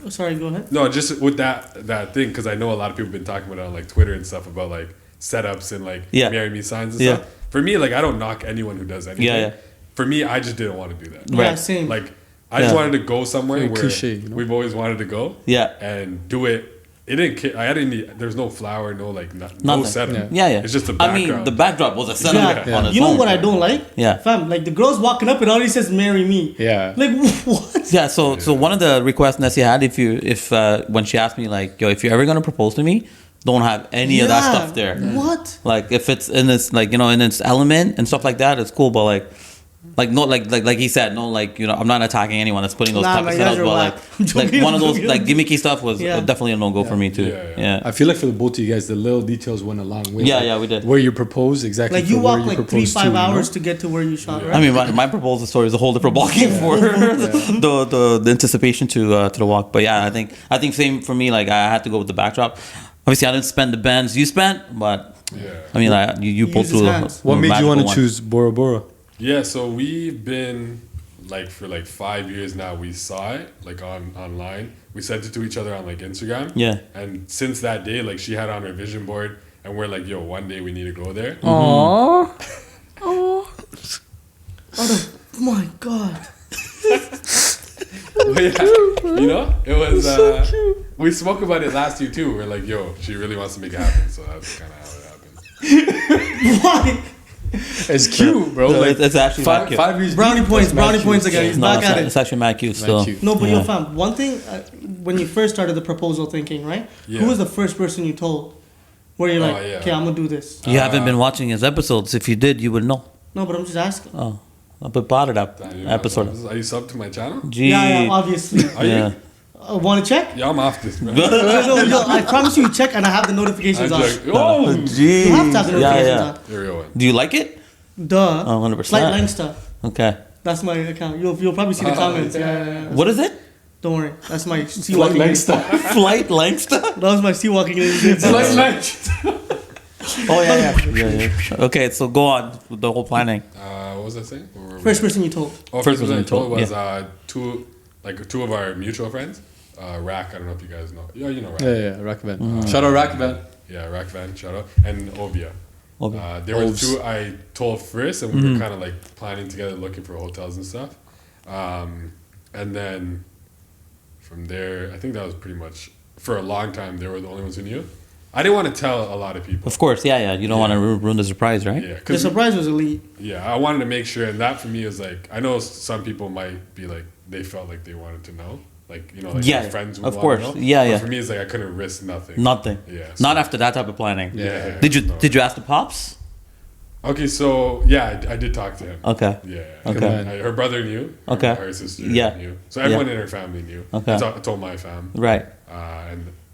sorry, go ahead. No, just with that thing because I know a lot of people have been talking about it on like Twitter and stuff about like setups and like Yeah. marry me signs and Yeah. stuff. For me, like I don't knock anyone who does anything. Yeah. For me, I just didn't want to do that. Yeah, Right. same. Like I just Yeah. wanted to go somewhere Very where cliche, you know? we've always wanted to go. Yeah. And do it. It didn't. I didn't need. There's no flower, no like, no Nothing. setup. Yeah. It's just a I background. mean, the backdrop was a setup Yeah. on its You know own. what I don't like? Yeah. Fam, like the girl's walking up and already says marry me. Yeah. Like what? Yeah, so one of the requests Nessie had, if when she asked me like, yo, if you're ever gonna propose to me, don't have any of that Yeah. stuff there. What? Like if it's in its like, you know, in its element and stuff like that, it's cool. But like no, like he said, no, like, you know, I'm not attacking anyone that's putting those Nah, type man, of you guys setups. are But whack. I'm like joking, one of I'm those joking. like gimmicky stuff was Yeah. definitely a no go for me too. Yeah, Yeah. I feel like for the both of you guys, the little details went a long way. Yeah, Like, yeah, we did. Where you propose, exactly. Like you for where walk like proposed 3-5 to, you know? hours to get to where you shot, right? I mean, my proposal story is a whole different ballgame for the anticipation to the walk. But yeah, I think same for me. Like I had to go with the backdrop. Obviously, I didn't spend the bands you spent, but Yeah. I mean, you pulled used through. his a hands. What made you magical want to one. choose Bora Bora? Yeah. So we've been like for like 5 years now. We saw it like online. We sent it to each other on like Instagram. Yeah. And since that day, like she had it on her vision board, and we're like, yo, one day we need to go there. Aww. Oh my god. But yeah, you know, it was. We spoke about it last year too. We're like, yo, she really wants to make it happen. So that's kind of how it happened. Why? It's cute, bro. No, like it's actually five, mad cute. 5 years. Brownie deep, points, that's mad brownie cute. points again. He's No, back at it's it. actually mad cute still. cute. No, but Yeah. yo, fam, one thing, when you first started the proposal thinking, right? Yeah. Who was the first person you told? Where you're like, yeah. okay, I'm gonna do this. You haven't been watching his episodes. If you did, you would know. No, but I'm just asking. Oh, but brought it up Are you subbed to my channel? Gee. Yeah, obviously. Are you? Yeah. Want to check? Yeah, I'm off this, man. No, I promise you, check, and I have the I'm notifications on. like, oh, Gee. You have to have the Yeah, notifications yeah. on. the real one. Do you like it? Duh. Oh, 100%. Slight line stuff. Okay. That's my account. You'll probably see the comments. Yeah. What is it? Don't worry. That's my sea Flight walking. Langster. Flight Langster? That was my sea walking. Flight Langster. Oh yeah. Okay, so go on with the whole planning. What was I saying? Where were we? First person you told. First person I told was two of our mutual friends. Rack, I don't know if you guys know. Yeah, you know Rack. Yeah, Rackvan. Shout out Rackvan. Yeah, Rackvan, shout out. And Ovia. Okay. There were two I told first, and we were kind of like planning together, looking for hotels and stuff. And then from there, I think that was pretty much, for a long time, they were the only ones who knew. I didn't want to tell a lot of people. Of course, yeah. You don't want to ruin the surprise, right? Yeah, The surprise was elite. yeah, I wanted to make sure, and that for me is like, I know some people might be like, they felt like they wanted to know. Like, you know, like Yeah, their friends would of want course. to know. Yeah, But yeah. for me, it's like I couldn't risk nothing. Nothing. Yeah. Not after that type of planning. Yeah. Did you ask the pops? Okay, so yeah, I did talk to him. Okay. Yeah. Okay. Her brother knew. Okay. Her sister Yeah. knew. So everyone in her family knew. Okay. I told my fam. Right.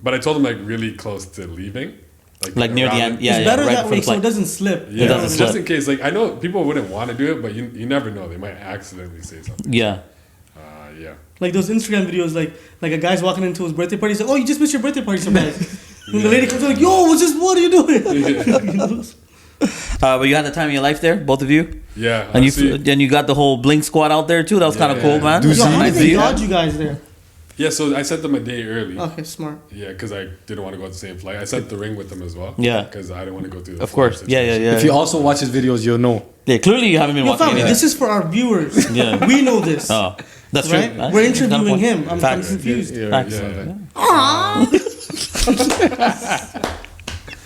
But I told them like really close to leaving. Like near the around end. Yeah, It's better right that before way the so it flight. doesn't slip. Yeah, doesn't just slip. in case. Like I know people wouldn't want to do it, but you never know. They might accidentally say something. Yeah. Yeah. Like those Instagram videos, like a guy's walking into his birthday party. He's like, "Oh, you just missed your birthday party surprise." And the lady comes in like, "Yo, what are you doing?" But you had the time of your life there, both of you. Yeah. And honestly, you got the whole Blink squad out there too. That was kind of Yeah. cool, man. Do Yo, how Nice did to they see you. dodge you guys there? yeah, so I sent them a day early. Okay, smart. Yeah, because I didn't want to go on the same flight. I sent the ring with them as well. Yeah. Because I didn't want to go through the Of course. flight Yeah. situation. If you also watch his videos, you'll know. Yeah, clearly you haven't been Yo, watching fam, anything. this is for our viewers. Yeah. We know this. Oh, that's right? true. We're Got a interviewing point. him. I'm Facts. confused. Facts.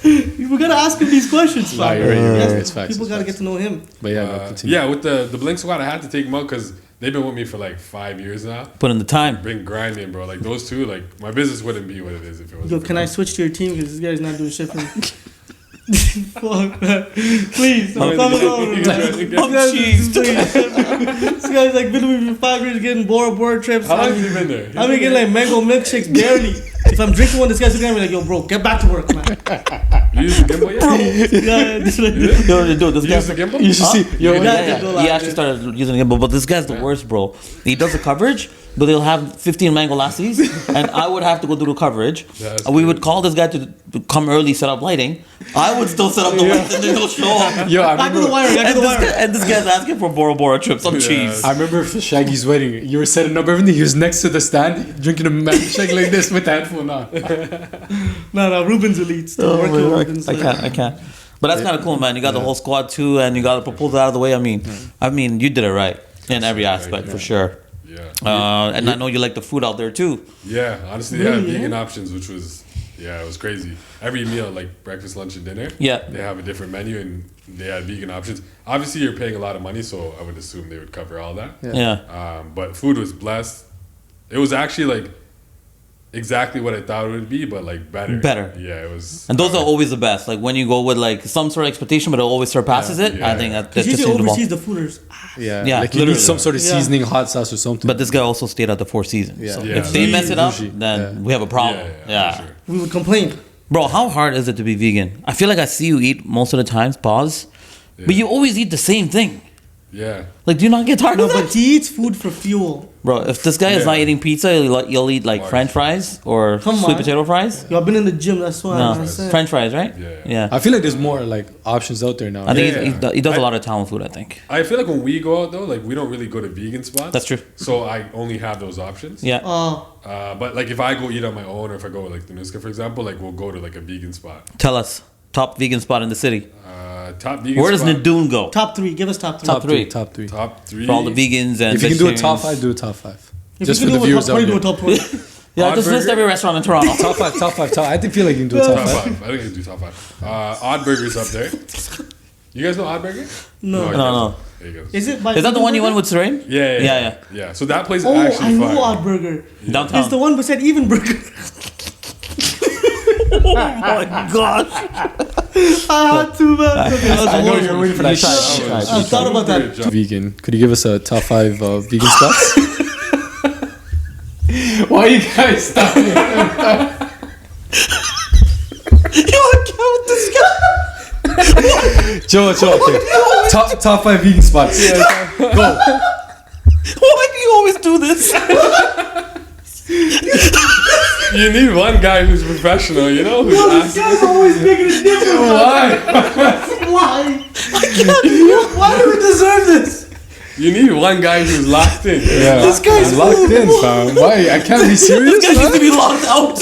We gotta ask him these questions, Nah, fam. you're right, you're right. Yes, It's facts, people it's gotta facts. get to know him. But yeah, no, continue. Yeah, with the Blink squad, I had to take them out because they've been with me for like 5 years now. Put in the time. Been grinding, bro. Like those two, like my business wouldn't be what it is if it wasn't. Yo, for can I them. switch to your team? Because this guy's not doing shit for me. Fuck, man. Please, Oh, I'm coming over, you man. guys- you This guys- guy's just doing shit. This guy's like been with me for 5 years getting board trips. How long have you been there? I've been getting like mango milkshakes barely. If I'm drinking one, this guy's looking at me like, yo, bro, get back to work, man. You use the gimbal yet? Yeah, this like, Yo, dude, this You use the guy. gimbal? You should see. Yo, Yeah, Yeah, yeah. go He live, actually started using it, but this guy's the worst, bro. He does the coverage, but they'll have 15 mango lassies, and I would have to go do the coverage. That's And we would call this guy to come early, set up lighting. I would still set up the lights, and then he'll show up. yo, I back to the remember. wire, back to And the this, wire. guy, and this guy's asking for Bora Bora trips. I'm cheese. I remember for Shaggy's wedding, you were setting up everything. He was next to the stand, drinking a mango shake like this with the headphone on. No, Ruben's elite. Still working with Ruben's. I can't. But that's kind of cool, man. You got the whole squad too, and you got the proposal out of the way. I mean, you did it right in every aspect for sure. Yeah. And I know you like the food out there too. Yeah, honestly, they have vegan options, which was, it was crazy. Every meal, like breakfast, lunch, and dinner, Yeah. they have a different menu and they had vegan options. Obviously, you're paying a lot of money, so I would assume they would cover all that. Yeah. But food was blessed. It was actually like exactly what I thought it would be, but like better. Better. Yeah, it was. And those are always the best. Like when you go with like some sort of expectation, but it always surpasses it. Yeah. I think that's Because just usually reasonable. overseas, the fooders. Yeah, Yeah, like you need literally. some sort of Yeah. seasoning, hot sauce or something. But this guy also stayed at the Four Seasons. Yeah. So Yeah. if they mess it up, Bougie. then Yeah. we have a problem. for sure. We would complain. Bro, how hard is it to be vegan? I feel like I see you eat most of the times, pause, but you always eat the same thing. Yeah. Like, do you not get tired No, of that? but he eats food for fuel. Bro, if this guy is Yeah. not eating pizza, you'll eat like Large. French fries or Come sweet on. potato fries. Yo, I've been in the gym, that's why. No, I'm saying. French fries, right? Yeah. I feel like there's more like options out there now. I think Yeah. he does a lot of Italian food. I think I feel like when we go out though, like we don't really go to vegan spots. that's true. So I only have those options. Yeah, But like if I go eat on my own, or if I go with like the 𝗙cie, for example, like we'll go to like a vegan spot. tell us top vegan spot in the city. Top vegan. Where does spot, Nidun go? Top 3, give us top 3. Top three. Top three. Top 3 For all the vegans and If you can do a top vegetarians. 5, do a top 5. If Just you for can the do a viewers top out 20, do there. a top 20. Yeah, Odd just list Burger? every restaurant in Toronto. Top 5, top 5, top. I think feel like you can do a top Top 5. 5. I think I can do top 5. Odd Burger's up there. You guys know Odd Burger? No. you No, guys no. don't. There you go. Is it by Is that the one you went Even with Serain? Yeah. So that place is Burger? Oh, actually I know fire. Odd Burger. Downtown. It's the one beside Even Burger. Oh my gosh! Ah, too bad. Okay, I know you're waiting for that Try shot. it, try it. I thought about that. Vegan. Could you give us a top 5 vegan spots? Why you guys stopping? Yo, I can't with this guy. Joe, okay. Top 5 vegan spots. Go. always do this? You need one guy who's professional, you know? Who's Yo, this asking. guy's always making a difference. Why? Why? Why do we deserve this? You need one guy who's locked in. Yeah. This guy's I'm locked in, fam. Why? I can't be serious. This guy needs to be locked out.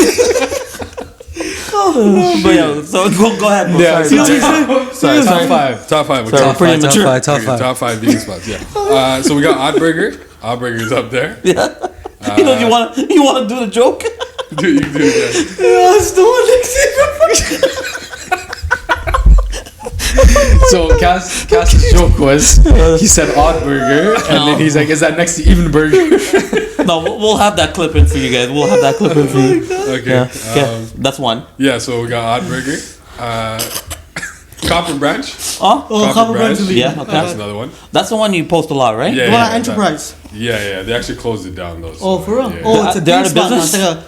But yeah, so go ahead. Bro. Yeah, Sorry. top five. Top five. Sorry, Top pretty five. immature. Top five vegan spots. Yeah. So we got Oddburger. Oddburger's up there. Yeah. You know, you want to do the joke? Dude, you can do it. Yeah, it's the one next So Cass's joke was he said odd burger and then he's like, is that next to even burger? No, we'll have that clip in for you guys. We'll have that clip in for you. Okay. Yeah. Okay. That's one. Yeah. So we got Oddburger. Copper Branch. Oh, Copper Branch is yeah. vegan. Okay. That's another one. That's the one you post a lot, right? Yeah. The one at Enterprise. Yeah. They actually closed it down though. Oh, for real? Yeah. Oh, it's a They're out big of spot now. business? It's like a,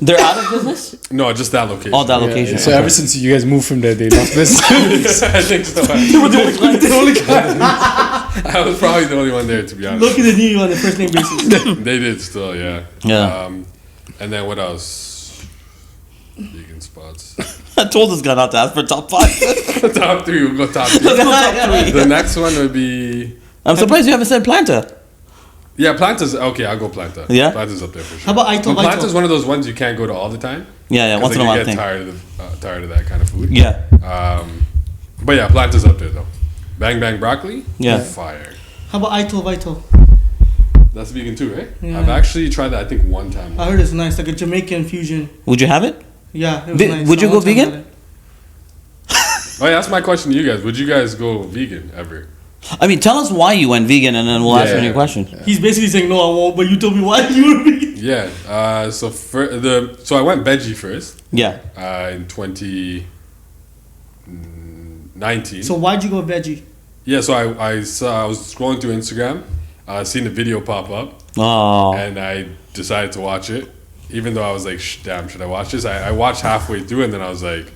They're out of business. No, just that location. Oh, that location. So ever since you guys moved from there, they lost business. I think so. They were the only guy. I was probably the only one there, to be honest. look at the new on the first name basis. They did still, yeah. Yeah. And then what else? Vegan spots. I told this guy not to ask for top 5. Top 3. We'll go top 3. Let's go top 3. The next one would be. I'm surprised you haven't said Planta. Yeah, Planta's okay. I'll go Planta. Yeah? Planta's up there for sure. How about Ito? But Planta's one of those ones you can't go to all the time. Yeah, once in a while. You I get think. tired of that kind of food. Yeah. But yeah, Planta's up there though. Bang Bang Broccoli. Yeah. Fire. How about Ito Vito? That's vegan too, right? Yeah. I've actually tried that. I think one time. I heard it's nice, like a Jamaican fusion. Would you have it? Yeah, it was nice. Would you I go one time vegan? had it. Oh yeah, that's my question to you guys. Would you guys go vegan ever? I mean, tell us why you went vegan, and then we'll ask you any question. He's basically saying no, I won't. But you told me why you were vegan. Yeah. So I went veggie first. Yeah. In 2019. So why'd you go veggie? Yeah. So I was scrolling through Instagram, seen a video pop up, Oh. and I decided to watch it. Even though I was like, damn, should I watch this? I watched halfway through, and then I was like,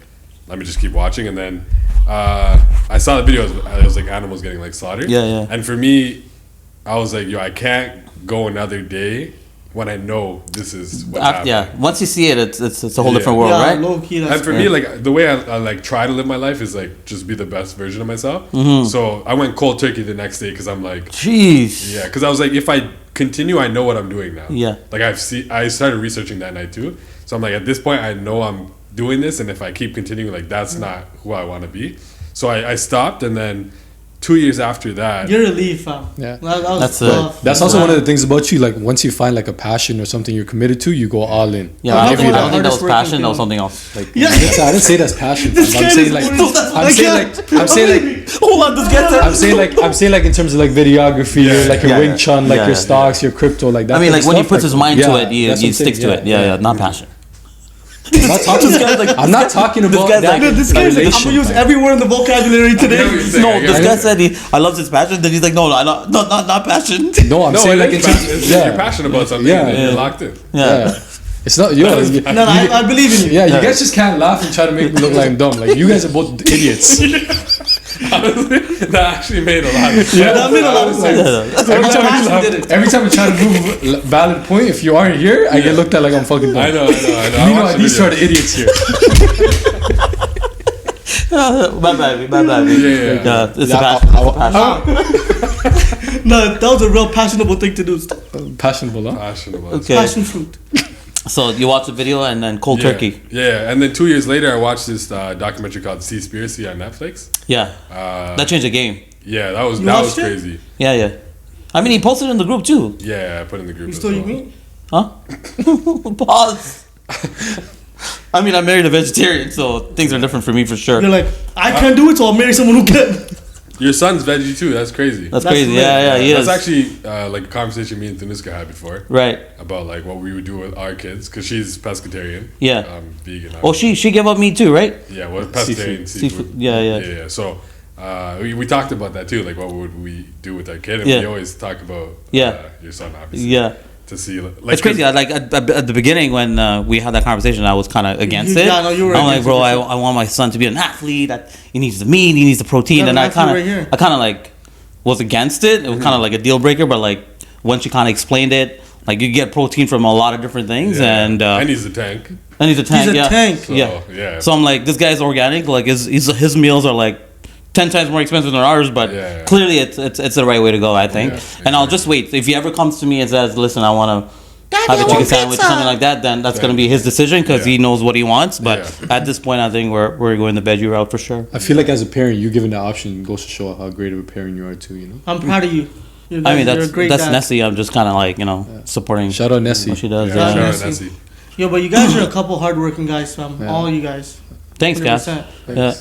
let me just keep watching. And then I saw the video. It was like animals getting like slaughtered. Yeah. And for me, I was like, yo, I can't go another day when I know this is what happened. Yeah. Once you see it, it's a whole Yeah. different world, yeah, right? low key. That's And for me, like the way I like try to live my life is like just be the best version of myself. Mm-hmm. So I went cold turkey the next day because I'm like, Jeez. yeah, because I was like, if I continue, I know what I'm doing now. Yeah. Like I started researching that night too. So I'm like, at this point, I know I'm doing this, and if I keep continuing, like that's not who I want to be. So I stopped, and then 2 years after that, You're a lead, fam. Yeah. That was That's tough. That's also one of the things about you. Like once you find like a passion or something you're committed to, you go all in. Yeah, I'm I not don't think the that was hardest working passion. That was people. something else. Like Yeah. I didn't say that's passion. This I'm guy saying is like one of those- I'm saying like Hold on, this guy said. I'm saying like in terms of like videography, Yeah. or like your Yeah, Wing yeah. Chun, like Yeah, your yeah. stocks, your crypto, like that. I mean, type like of when he stuff, puts like- his mind to yeah, it, that's he what I'm sticks to saying, it. Yeah, not passion. I'm not talking. I'm not talking about guy's that. like- This guy's like, I'm gonna use every word in the vocabulary I get what today. you're saying, No, I get this what guy you're said I loves his passion. Then he's like, no, not passion. No, I'm No, saying like it in is terms. passion. It's- Yeah, You're passionate about something. Yeah. and you're Yeah. locked in. yeah. It's not yo. No, I believe in you. Yeah, you guys just can't laugh and try to make me look like I'm dumb. Like you guys are both idiots. Honestly, that actually made a lot of sense. That made a lot of sense. Every time I try to prove a valid point, if you aren't here, I get looked at like I'm fucking dumb. I know. You know, these are the idiots here. Bad. Yeah. It's a passion. No, that was a real passionable thing to do. Passionable, huh? Passionate about Okay. Passion fruit. So you watch the video and then cold Yeah. turkey. Yeah, and then 2 years later, I watched this documentary called 𝗙cie𝗹𝗹cie on Netflix. Yeah. That changed the game. Yeah, that was You that was watched it? crazy. Yeah. I mean, he posted it in the group too. Yeah, I put in the group. You as still well. eat meat? Huh? Pause. I mean, I married a vegetarian, so things are different for me for sure. You're like, I can't do it, so I'll marry someone who can. Your son's veggie too. That's crazy. That's That's crazy. lit. Yeah, he is. That's actually like a conversation me and 𝗙cie𝗹𝗹cie had before Right. about like what we would do with our kids because she's pescatarian. Yeah. Vegan. Oh, she gave up meat too, right? Yeah, well, pescatarian seafood. Yeah. So we talked about that too. Like, what would we do with our kid? And Yeah. we always talk about Yeah. your son, obviously. Yeah. To see, like, It's crazy. Like at the beginning when we had that conversation, I was kind of against it. Yeah, no, you were I'm like, against bro, it I, for sure. I want my son to be an athlete. That he needs the meat, he needs the protein, You have and an I athlete right here. kind of like was against it. It was kind of like a deal breaker, but like when she kind of explained it, like you get protein from a lot of different things, and he's a tank. and he's a tank. He's a tank. So, Yeah. So I'm like, this guy's organic. Like his meals are like 10 times more expensive than ours, but clearly it's the right way to go, I think. And I'll just wait. If he ever comes to me and says, "Listen, I want to have a chicken sandwich," or something like that, then that's gonna be his decision because he knows what he wants. But at this point, I think we're going the veggie route for sure. I feel like as a parent, you given the option goes to show how great of a parent you are too. You know. I'm proud of you. I mean, that's 𝗙cie. I'm just kind of like supporting. Shout out 𝗙cie. What she does. Shout out 𝗙cie. Yo, but you guys are a couple hardworking guys, fam. All you guys. Thanks, guys. 100%. Yeah.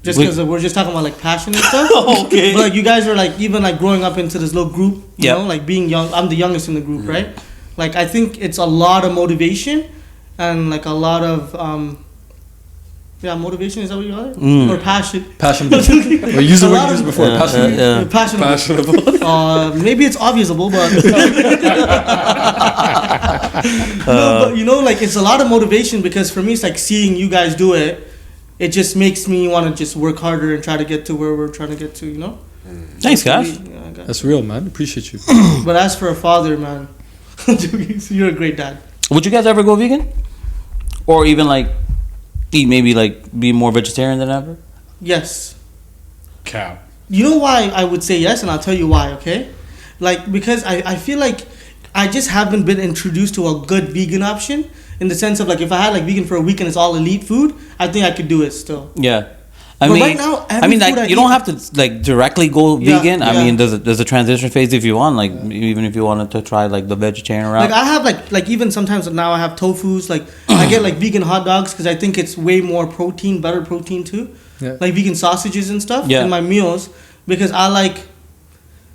Just because we're just talking about like passion and stuff. Okay. But like you guys are like even like growing up into this little group, you know, like being young. I'm the youngest in the group, right? Like I think it's a lot of motivation and like a lot of motivation, is that what you call it? Or passion. Passionable. Well, use the word you used before. Passionable. Passionable. Maybe it's obviousable, but no, but you know, like it's a lot of motivation because for me, it's like seeing you guys do it. It just makes me want to just work harder and try to get to where we're trying to get to. You know. Thanks, guys. That's real, man. Appreciate you. But as for a father, man, you're a great dad. Would you guys ever go vegan, or even like eat maybe like be more vegetarian than ever? Yes. Cap. You know why I would say yes, and I'll tell you why, okay? Like, because I feel like I just haven't been introduced to a good vegan option in the sense of, like, if I had, like, vegan for a week and it's all elite food, I think I could do it still. Yeah. But right now, like, you don't have to, like, directly go vegan. I mean, there's a transition phase if you want, like, even if you wanted to try, like, the vegetarian route. Like, I have, like even sometimes now I have tofus. Like, I get, like, vegan hot dogs because I think it's way more protein, better protein, too. Yeah. Like, vegan sausages and stuff in my meals because I like...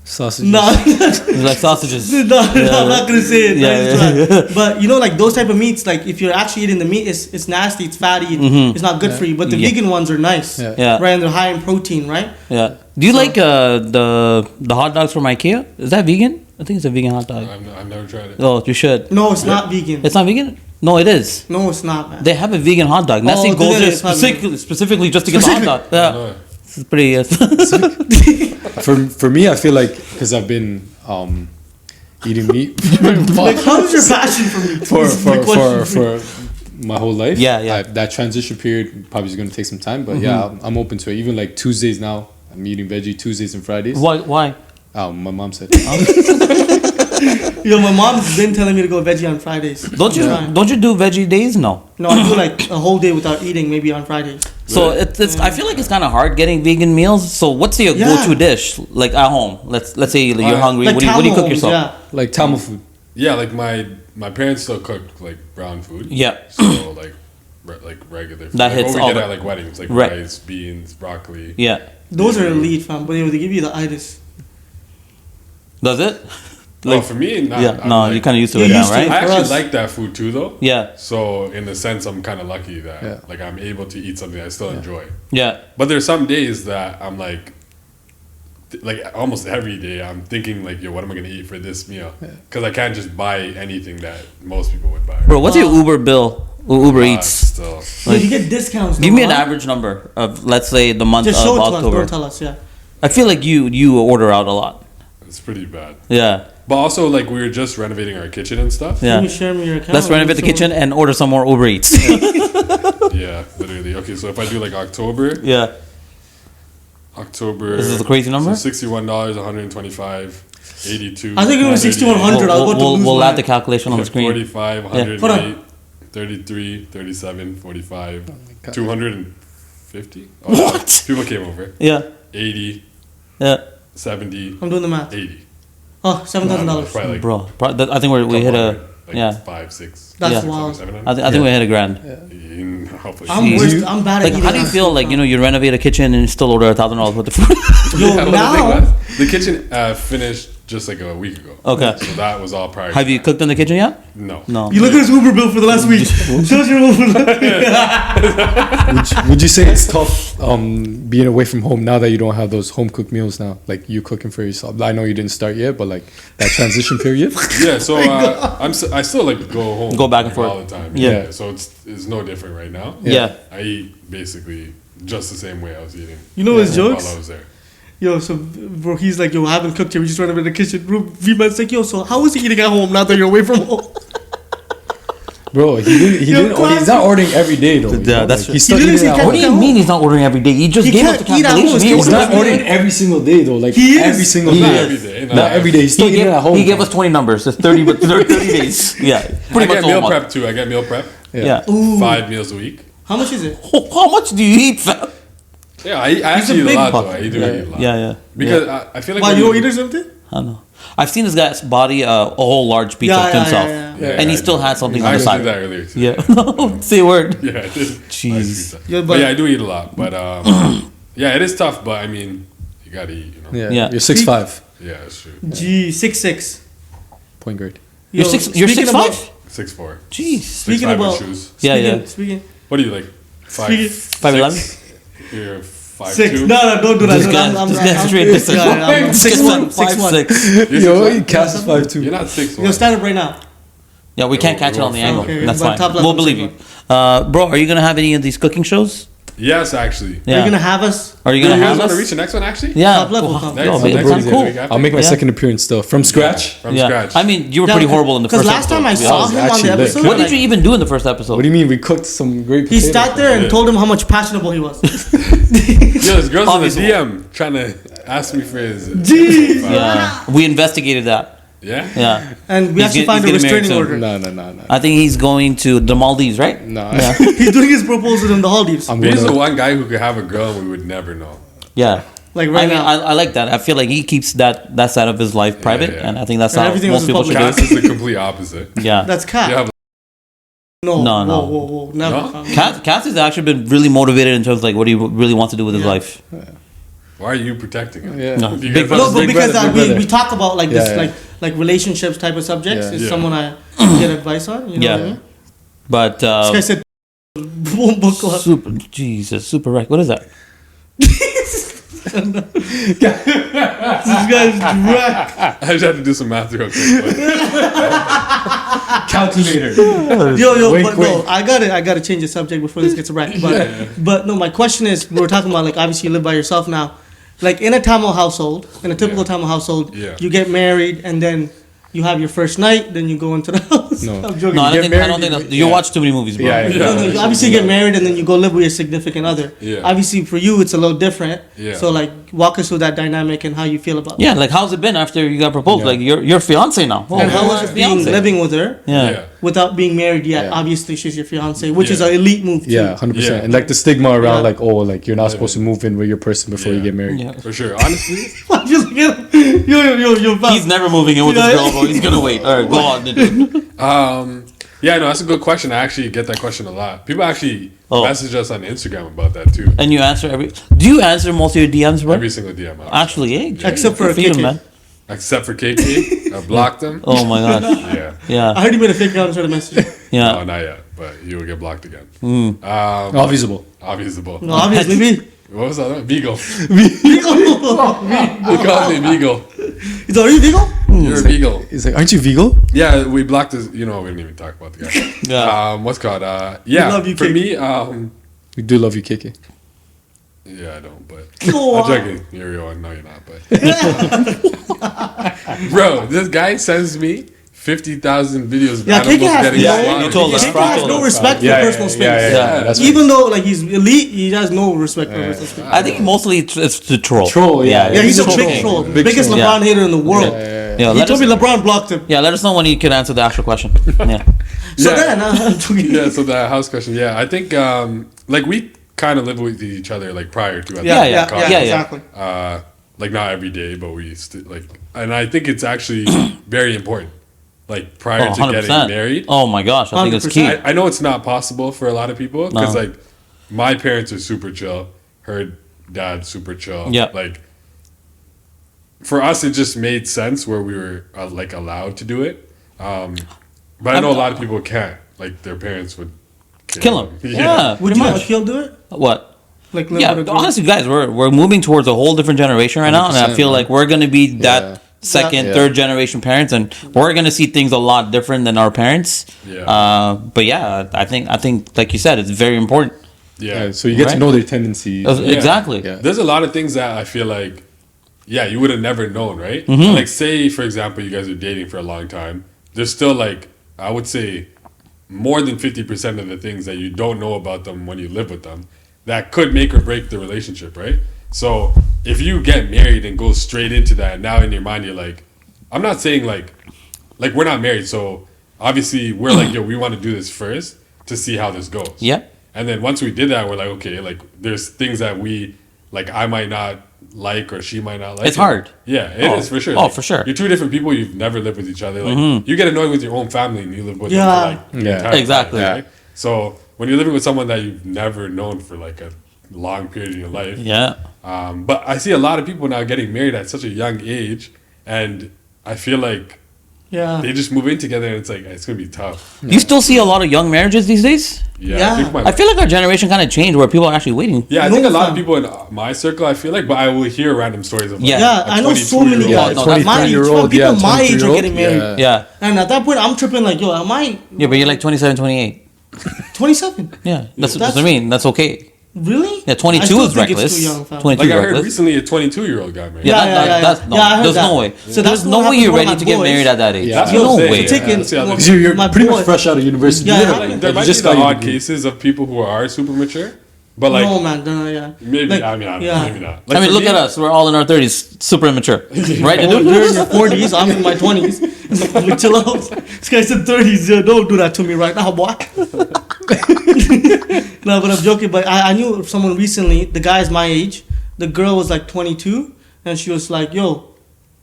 Sausages. No. It's like sausages. I'm not going to say it. But, you know, like, those type of meats, like, if you're actually eating the meat, it's nasty, it's fatty, it's not good for you. But the vegan ones are nice. Yeah. Right, and they're high in protein, right? Yeah. Do you like the hot dogs from IKEA? Is that vegan? I think it's a vegan hot dog. I've never tried it. Oh, you should. No, it's not vegan. It's not vegan? No, it is. No, it's not, man. They have a vegan hot dog. 𝗙cie goes there specifically just to get the hot dog. Yeah. It's pretty... For me, I feel like because I've been eating meat like, how's your passion for meat? for my whole life. Yeah. That transition period probably is going to take some time, but I'm open to it. Even like Tuesdays now, I'm eating veggie Tuesdays and Fridays. Why? Oh, my mom said. Yo, my mom's been telling me to go veggie on Fridays. Don't you do veggie days? No, I do like a whole day without eating, maybe on Fridays. So it's I feel like it's kind of hard getting vegan meals. So what's your go-to dish like at home? Let's say you're hungry. Like what do you cook yourself? Yeah. Like Tamil food. Yeah, like my parents still cook like brown food. Yeah. So like regular food. That hits what we all get the- at like weddings, like Right. rice, beans, broccoli. Yeah. Those are elite, fam. But they give you the itis. Does it? Like for me, not, Yeah. I'm No, like, you're kind of used to You're it now, used to right? it. I For actually us- like that food too, though. Yeah. So in a sense, I'm kind of lucky that like I'm able to eat something I still enjoy. Yeah. But there's some days that I'm like almost every day I'm thinking like, yo, what am I gonna eat for this meal? Because I can't just buy anything that most people would buy. Bro, what's your Uber bill? Uber Eats. Still. Like, you get discounts. Give me an huh? average number of, let's say, the month Just of show it to us. October. Don't tell us, yeah. I feel like you order out a lot. It's pretty bad. Yeah. But also, like, we were just renovating our kitchen and stuff. Yeah. Can you share me your account? Let's renovate the kitchen and order some more Uber Eats. Yeah, literally. Okay, so if I do like October, Yeah. October. This is a crazy number? So $61, $125, 82. I think it was 6100. I was about to lose We'll my- add the calculation on the screen. 45, Yeah. 108, Hold on. 33, 37, 45, God. 250. What? People came over. Yeah. 80, Yeah. 70, I'm doing the math. 80. Oh, $7,000. Probably like Bro, I think we hit a... like yeah. 5, 6. That's Yeah. wild. 700. I think we hit a grand. Hopefully. I'm Jeez. worst. I'm bad at Like, eating. how do you on feel food, like, fam. you renovate a kitchen and you still order $1,000 worth of food? Yo, Well, the thing now... was, the kitchen finished just like a week ago. Okay. So that was all prior. Have you cooked in the kitchen yet? No. No. You look at his Uber bill for the last week. Show us your Uber bill. Would you say it's tough being away from home now that you don't have those home cooked meals now? Like you cooking for yourself. I know you didn't start yet, but like that transition period. Yeah, so I still like go home. Go back and forth. all the time. Yeah. So it's no different right now. Yeah. I eat basically just the same way I was eating. You know his while jokes? I was there. Yo, so bro, he's like, yo, I haven't cooked yet. We just ran over to the kitchen. Bro, V-Man's like, yo, so how is he eating at home now that you're away from home? Bro, he's not ordering every day though. Yeah, that's he's true. still He eating literally at said, What home. do you mean he's not ordering every day? He just He gave us the can't eat at home. calculation. He's not ordering every single day though. Like He is. every single He day. is. Not every day. He's still eating at home. He gave us 20 numbers. It's 30, but 30 days. Yeah, I pretty much get all meal month. prep too. I get meal prep. Yeah. Ooh. 5 meals a week. How much is it? How much do you eat, fam? Yeah, I actually eat a big lot buck. though. I do eat a lot. Yeah. Because I feel like Why, when you don't eat or something? I don't know. I've seen this guy's body a whole large pizza to himself, and he still had something on I the actually did that side. earlier too. Yeah, no, say a word. Yeah, I did. Jeez. Nice pizza. Yeah, but but- yeah, I do eat a lot. But yeah, it is tough. But I mean, you gotta eat. You know. Yeah, Yeah. you're 6'5", Yeah, that's true. Gee, 6'6". point guard. You're Yo, six. You're speaking 6'5". about- 6'4". Jeez. Speaking 6'5" with about- shoes. Yeah. Speaking. What are you like? 5'5". 5'11". You're 6. 5'2". No, don't do that. This guy's straight distance. I'm 6'1". 6'1". You're Yo, 6'1"? he Cass is 5'2". You're not 6'1". Yo, stand up right now. Yeah, we can't catch it on the angle. Okay, That's but fine. top level We'll believe you. Bro, are you gonna have any of these cooking shows? Yes, actually. Are Yeah. you gonna have us? Are you You gonna guys have want to us? reach the next one actually? Yeah. Top level, Well, top yo, level. man, Next that's one, cool. yeah. I'll make my Yeah. second appearance still from scratch. From Yeah. scratch. I mean, you were pretty horrible in the first Because last time I episode, to be saw honest. him on the actually lit. episode, What did like, you even do in the first episode? What do you mean? We cooked some great he potatoes. sat there and Yeah. told him how much passionable he was. Yo, this girl's in Obviously. the DM trying to ask me for his. Jeez. Yeah, we investigated that. Yeah. Yeah, And we have to He's find a getting married restraining soon. order. No. I think he's going to the Maldives, right? No. Yeah. He's doing his proposal in the Maldives. I'm He's the gonna, one guy who could have a girl and we would never know. Yeah. Like I right mean, now. I like that. I feel like he keeps that side of his life private, yeah. and I think that's And how everything most else is people should public. do Cass it. is the complete opposite. Yeah. That's Cat. You have No. No. Whoa. Never. No? Cass has actually been really motivated in terms of like what he really wants to do with his life. why are you protecting him? yeah. No, You big guys- No, brother. but Big because brother, big we brother. talk about like this, Yeah. like relationships type of subjects. Yeah. Is Yeah. someone I get advice on. You know Yeah. what I mean? But This guy said, boom, book club. super wreck. What is that? This guy's wreck. I just had to do some math real quick. But Calculator. Yo, Wink, but wink. no, I gotta change the subject before this gets wrecked. But no, my question is, we were talking about like obviously you live by yourself now. Like in a Tamil household, in a typical Tamil household, Yeah. you get married and then you have your first night, then you go into the house. No. I'm joking. No, I get don't married, think you- that's, you yeah. watch too many movies, bro. Yeah. No, you obviously get married and then you go live with your significant other. Yeah. Obviously, for you, it's a little different. Yeah. So, like, walk us through that dynamic and how you feel about Yeah, like how's it been after you got proposed? Yeah. Like your fiance now. it. And how you're was my it being fiance. living with her Yeah. yeah. without being married yet? Yeah. Obviously, she's your fiance, which is Yeah. an elite move, too. Yeah, 100%. Yeah. And like the stigma around Yeah. like, oh, like you're not supposed to move in with your person before you Yeah. get married. Yeah. For sure. Honestly, I just get yo, He's never moving in with Yeah. this girl, bro. He's gonna wait. All right, go on, Nidun. yeah, no, that's a good question. I actually get that question a lot. People actually Oh. message us on Instagram about that too. And you answer every. Do you answer most of your DMs, bro? Every single DM. Actually, eh? Except for Good you, KK. man. Except for KK. I blocked him. Oh my gosh. Yeah. Yeah. I heard you made a fake account and tried to message you. No, Yeah. not yet. But he will get blocked again. Oh, visible. Obviously. No, obviously, me. What was that? Beagle. Beagle. He calls me Beagle. Is that you, Beagle? You're a Beagle. He's like, aren't you Vigo? Yeah, we blocked his. You know, we didn't even talk about the guy. Yeah. What's it called? Yeah. love you, for KK. me, We do love you, KK. yeah, I don't, but Go I'm on. joking. You're real. No, you're not. But bro, this guy sends me 50,000 videos of Yeah, KK animals has getting no, slaughtered. you told us. KK has no respect Yeah, for personal space. Yeah. That's Even though like he's elite, he has no respect for personal space. I think mostly it's to troll. Troll, yeah. Yeah, he's a Troll. big troll. Big Biggest troll. LeBron hater in the world. Yeah, He let told us, me LeBron blocked him. yeah, let us know when you can answer the actual question. Yeah. So Yeah. then, I'm joking. Yeah, so the house question. Yeah, I think like we kind of live with each other like prior to. Yeah, yeah. exactly. Like not every day, but we like, and I think it's actually very important. Like prior Oh, to 100%. getting married. Oh my gosh, I think it's key. 100%. I know it's not possible for a lot of people because No. like my parents are super chill. Her dad super chill. Yeah. Like for us, it just made sense where we were like allowed to do it. But I know a lot of people can't. Like their parents would Kill him. Yeah, Would pretty you much. Akil do it? What? Like live Yeah, with a girl? honestly, guys, we're moving towards a whole different generation right now, and I 100%, feel man. like we're gonna be that Yeah. second, Yeah. third generation parents, and we're gonna see things a lot different than our parents. Yeah. But yeah, I think like you said, it's very important. Yeah. Yeah, so you get Right. to know their tendencies. Exactly. Yeah. There's a lot of things that I feel like yeah, you would have never known, right? Mm-hmm. Like, say, for example, you guys are dating for a long time. There's still, like, I would say more than 50% of the things that you don't know about them when you live with them that could make or break the relationship, right? So if you get married and go straight into that, now in your mind, you're like, I'm not saying, like we're not married, so obviously we're like, yo, we want to do this first to see how this goes. Yeah. And then once we did that, we're like, okay, like there's things that we, like I might not like or she might not like. It's hard. Yeah, it is for sure. Oh, Like, for sure. You're two different people. You've never lived with each other. Like you get annoyed with your own family and you live with them for like the entire Exactly. time, right? So when you're living with someone that you've never known for like a long period in your life. Yeah. But I see a lot of people now getting married at such a young age, and I feel like they just move in together and it's like it's gonna be tough. You still see a lot of young marriages these days? Yeah. I feel like our generation kind of changed where people are actually waiting. Yeah, I think a lot of people in my circle, I feel like, but I will hear random stories of like, Yeah. I know so many 22-year-old. guys. no, Like, that's my age, 23-year-old, people yeah, my age are 23-year-old, getting married. yeah. Yeah. And at that point, I'm tripping like, yo, am I Yeah, but you're like 27, 28. 27? Yeah. That's what I mean. That's okay. Really? Yeah, I 22 still is think it's reckless. too young, fam. 22 Like is I heard reckless. recently a 22-year-old got married. Yeah, Yeah, that's no. yeah, I heard There's that. no way. So that's There's what no way happened you're to one ready of to my get boys. married at that age. Yeah, There's that's what no I'm saying. way. Yeah. Taking See how they- Because you're my pretty boy- much fresh out of university. Yeah, Literally. like, There might You be just the got your odd degree. cases of people who are super mature, but like No, man. Yeah. maybe Like, I mean yeah. maybe not. I Like, mean, for look me- at us. We're all in our 30s, super immature. Right? Oh, you're in your 40s. I'm in my 20s. Like, chill out. This guy said 30s. Yeah, don't do that to me right now, boy. No, but I'm joking. But I knew someone recently. The guy's my age. The girl was like 22, and she was like, "Yo,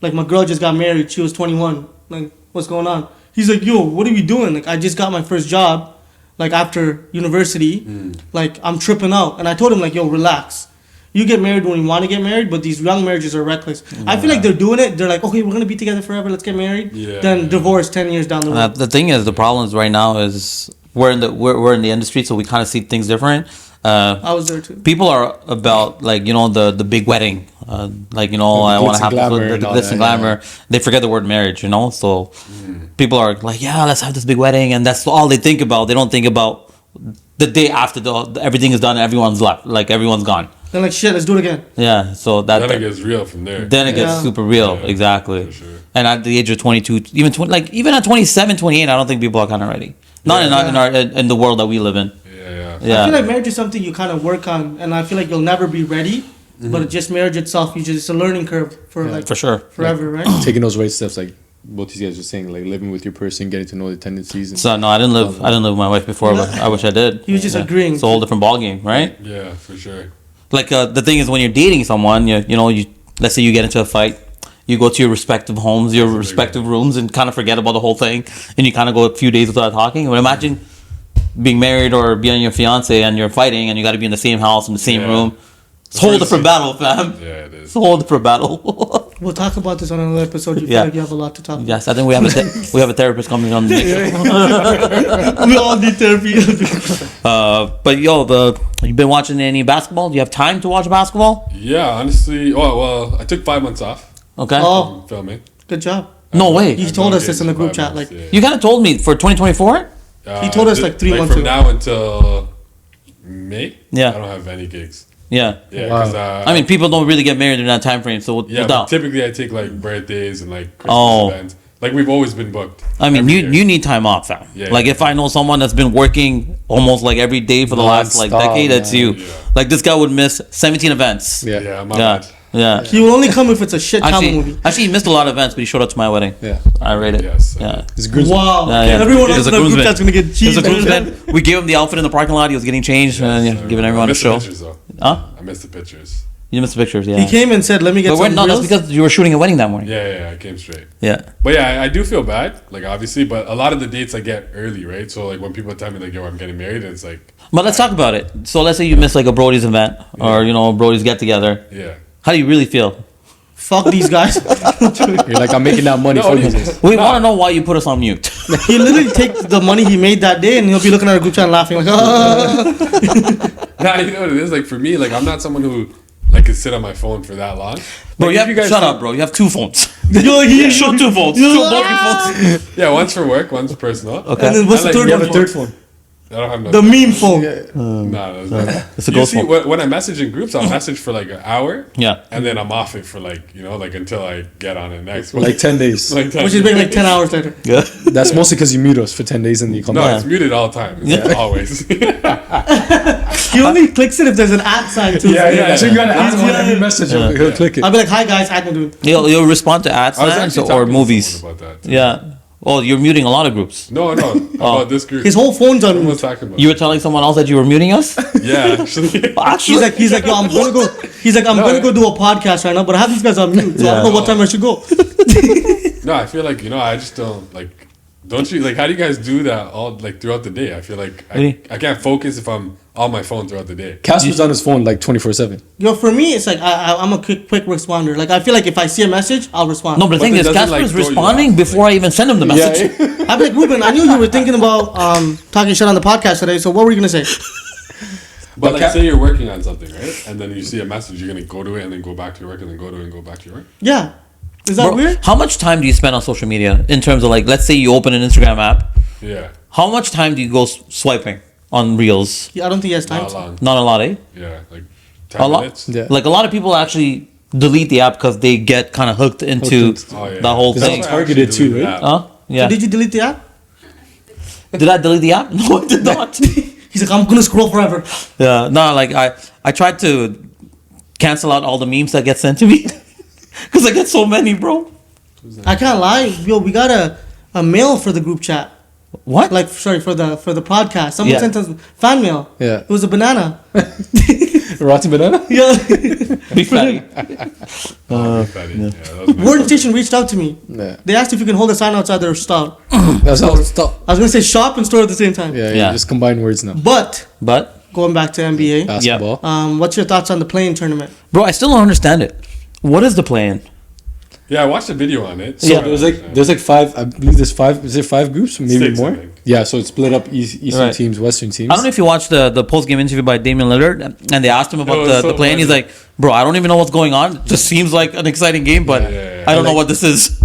like my girl just got married. She was 21. Like, what's going on?" He's like, "Yo, what are we doing? Like, I just got my first job, like after university. Like, I'm tripping out." And I told him like, "Yo, relax. You get married when you want to get married, but these young marriages are reckless." I feel like they're doing it. They're like, "Okay, we're gonna be together forever. Let's get married." Yeah. Then divorce 10 years down the road. The thing is, the problem is right now is we're in the industry, so we kind of see things different. I was there too. People are about like the big wedding, like I want glitz to have and glamour the and all glitz and that, glamour. They forget the word marriage, so people are like, yeah, let's have this big wedding, and that's all they think about. They don't think about the day after everything is done, everyone's left, like everyone's gone. They're like, "Shit, let's do it again." Yeah, so that then it gets real from there. then it gets Yeah. super real, Yeah, exactly. for sure. And at the age of 22, even at 27, 28, I don't think people are kind of ready. Not in the world that we live in. Yeah. Yeah. I feel like marriage is something you kind of work on, and I feel like you'll never be ready. But just marriage itself, it's a learning curve for like For sure. forever, right? Taking those right steps, like both these guys were saying, like living with your person, getting to know the tendencies. And So no, I didn't live with my wife before, but I wish I did. He was just agreeing. It's a whole different ballgame, right? Yeah, for sure. Like the thing is when you're dating someone, you let's say you get into a fight, you go to your respective homes, your respective rooms, and kind of forget about the whole thing, and you kind of go a few days without talking. But imagine being married or being your fiance and you're fighting and you got to be in the same house in the same room. It's a whole different battle, fam. Yeah, it is. It's a whole different battle. We'll talk about this on another episode. You Yeah. feel like you have a lot to talk about. Yes, I think we have a therapist coming on the next show. We all need therapy. But you've been watching any basketball? Do you have time to watch basketball? Yeah, honestly. Oh well, I took 5 months off Okay. Oh, from filming. good job. No way. He I told know us this in the kids group 5 chat. months, Like, yeah. You kind of told me for 2024. He told us, like, 3 months from ago. now until May. Yeah. I don't have any gigs. Yeah. Yeah, Wow. because I mean, people don't really get married in that time frame, so yeah, but without. typically I take like birthdays and like Christmas Oh. events. Like we've always been booked. I mean, every you year. you need time off, fam. Yeah, Like yeah. if I know someone that's been working almost like every day for the last like Non-stop, decade, that's man. you. Yeah. Like this guy would miss 17 events. Yeah. Yeah, my Yeah. bad. Yeah. he will only come if it's a shit Tamil movie. Actually, he missed a lot of events, but he showed up to my wedding. Yeah. I rate it. Yes, I Yeah. did. It's good. Wow. Yeah, yeah. Everyone He else was in a the group groomsman. chat's gonna get He was cheese. a groomsman. We gave him the outfit in the parking lot. He was getting changed and giving everyone I a missed show. The pictures, though. Huh? I missed the pictures. You missed the pictures, yeah. He came and said, "Let me get But some no, that's reels." because you were shooting a wedding that morning. Yeah, I came straight. Yeah. But yeah, I do feel bad, like obviously, but a lot of the dates I get early, right? So like when people tell me like, yo, I'm getting married, it's like, But let's talk about it. So let's say you miss like a Brodies event or a Brodies get together. yeah. How do you really feel? Fuck these guys. You're like, I'm making that money No, for it you. is. We want to know why you put us on mute. He literally takes the money he made that day and he'll be looking at our group chat and laughing like, "Ah." Nah, you know what it is? Like for me, like I'm not someone who like can sit on my phone for that long. Bro, Like, if shut up, bro. You have two phones. Yo, he Show two phones. Show both your phones. Yeah, one's for work, one's personal. Okay. And then what's I the like- third You one? have a third phone. I don't have no. The meme phone. No, It's a you ghost see, phone. when I message in groups, I'll message for like an hour. Yeah. And then I'm off it for like, like until I get on it next. Like 10 days. Like 10 Which is maybe like 10 hours later. Yeah. That's mostly because you mute us for 10 days and you come No, back. it's muted all the time. It's always. He only clicks it if there's an at sign to Yeah, it. yeah. So you gotta add on Yeah. every message. He'll click it. I'll be like, hi guys, I can do it. You'll respond to ad I was signs actually or talking to movies. someone about that. Yeah. Oh, you're muting a lot of groups. No, about this group. His whole phone's on Someone's mute. talking about. You were telling someone else that you were muting us? Yeah, actually. He's like, yo, I'm gonna go. He's like, I'm gonna go do a podcast right now, but I have these guys on mute, so I don't know what time I should go. No, I feel like I just don't like. Don't you like? How do you guys do that all like throughout the day? I feel like I can't focus if I'm on my phone throughout the day. Casper's on his phone like 24/7. Yo, for me, it's like I'm a quick responder. Like I feel like if I see a message, I'll respond. No, but the thing it is, doesn't, Casper like, is throw you responding off, before I even send him the message. I'm like, Ruben, I knew you were thinking about talking shit on the podcast today. So what were you gonna say? But like, say you're working on something, right? And then you see a message, you're gonna go to it and then go back to your work and then go to it and go back to your work. Yeah, is that Bro, weird? how much time do you spend on social media in terms of like, let's say you open an Instagram app, Yeah, how much time do you go swiping on reels? Yeah, I don't think he has time. not to. long. Not a lot, eh? Yeah, like 10 A lot. minutes. Yeah. Like a lot of people actually delete the app because they get kind of hooked into Oh, yeah. the whole That's thing. why targeted Actually too, doing right? that. Huh? Yeah. So did you delete the app? Did I delete the app? No, I did not. He's like, I'm gonna scroll forever. Yeah. No, like I tried to cancel out all the memes that get sent to me because I get so many, bro. I can't lie, yo. We got a mail for the group chat. What? Like, sorry, for the podcast. Someone Yeah. sent us fan mail. Yeah. It was a banana. Rotten banana? Yeah. Big fatty. Warden Station reached out to me. Yeah. They asked if you can hold a sign outside their stop. That's how stop. I was gonna say shop and store at the same time. Yeah, Yeah. just combine words now. But But going back to NBA, Basketball. what's your thoughts on the playing tournament? bro, I still don't understand it. What is the plan? Yeah, I watched a video on it. So there's like five. I believe there's five. Is there 5 groups? Maybe 6, I more. think. Yeah. So it's split up Eastern Right. teams, Western teams. I don't know if you watched the post game interview by Damian Lillard, and they asked him about was the so play, and he's funny. like, "Bro, I don't even know what's going on. It just seems like an exciting game, but Yeah. I don't know what this is."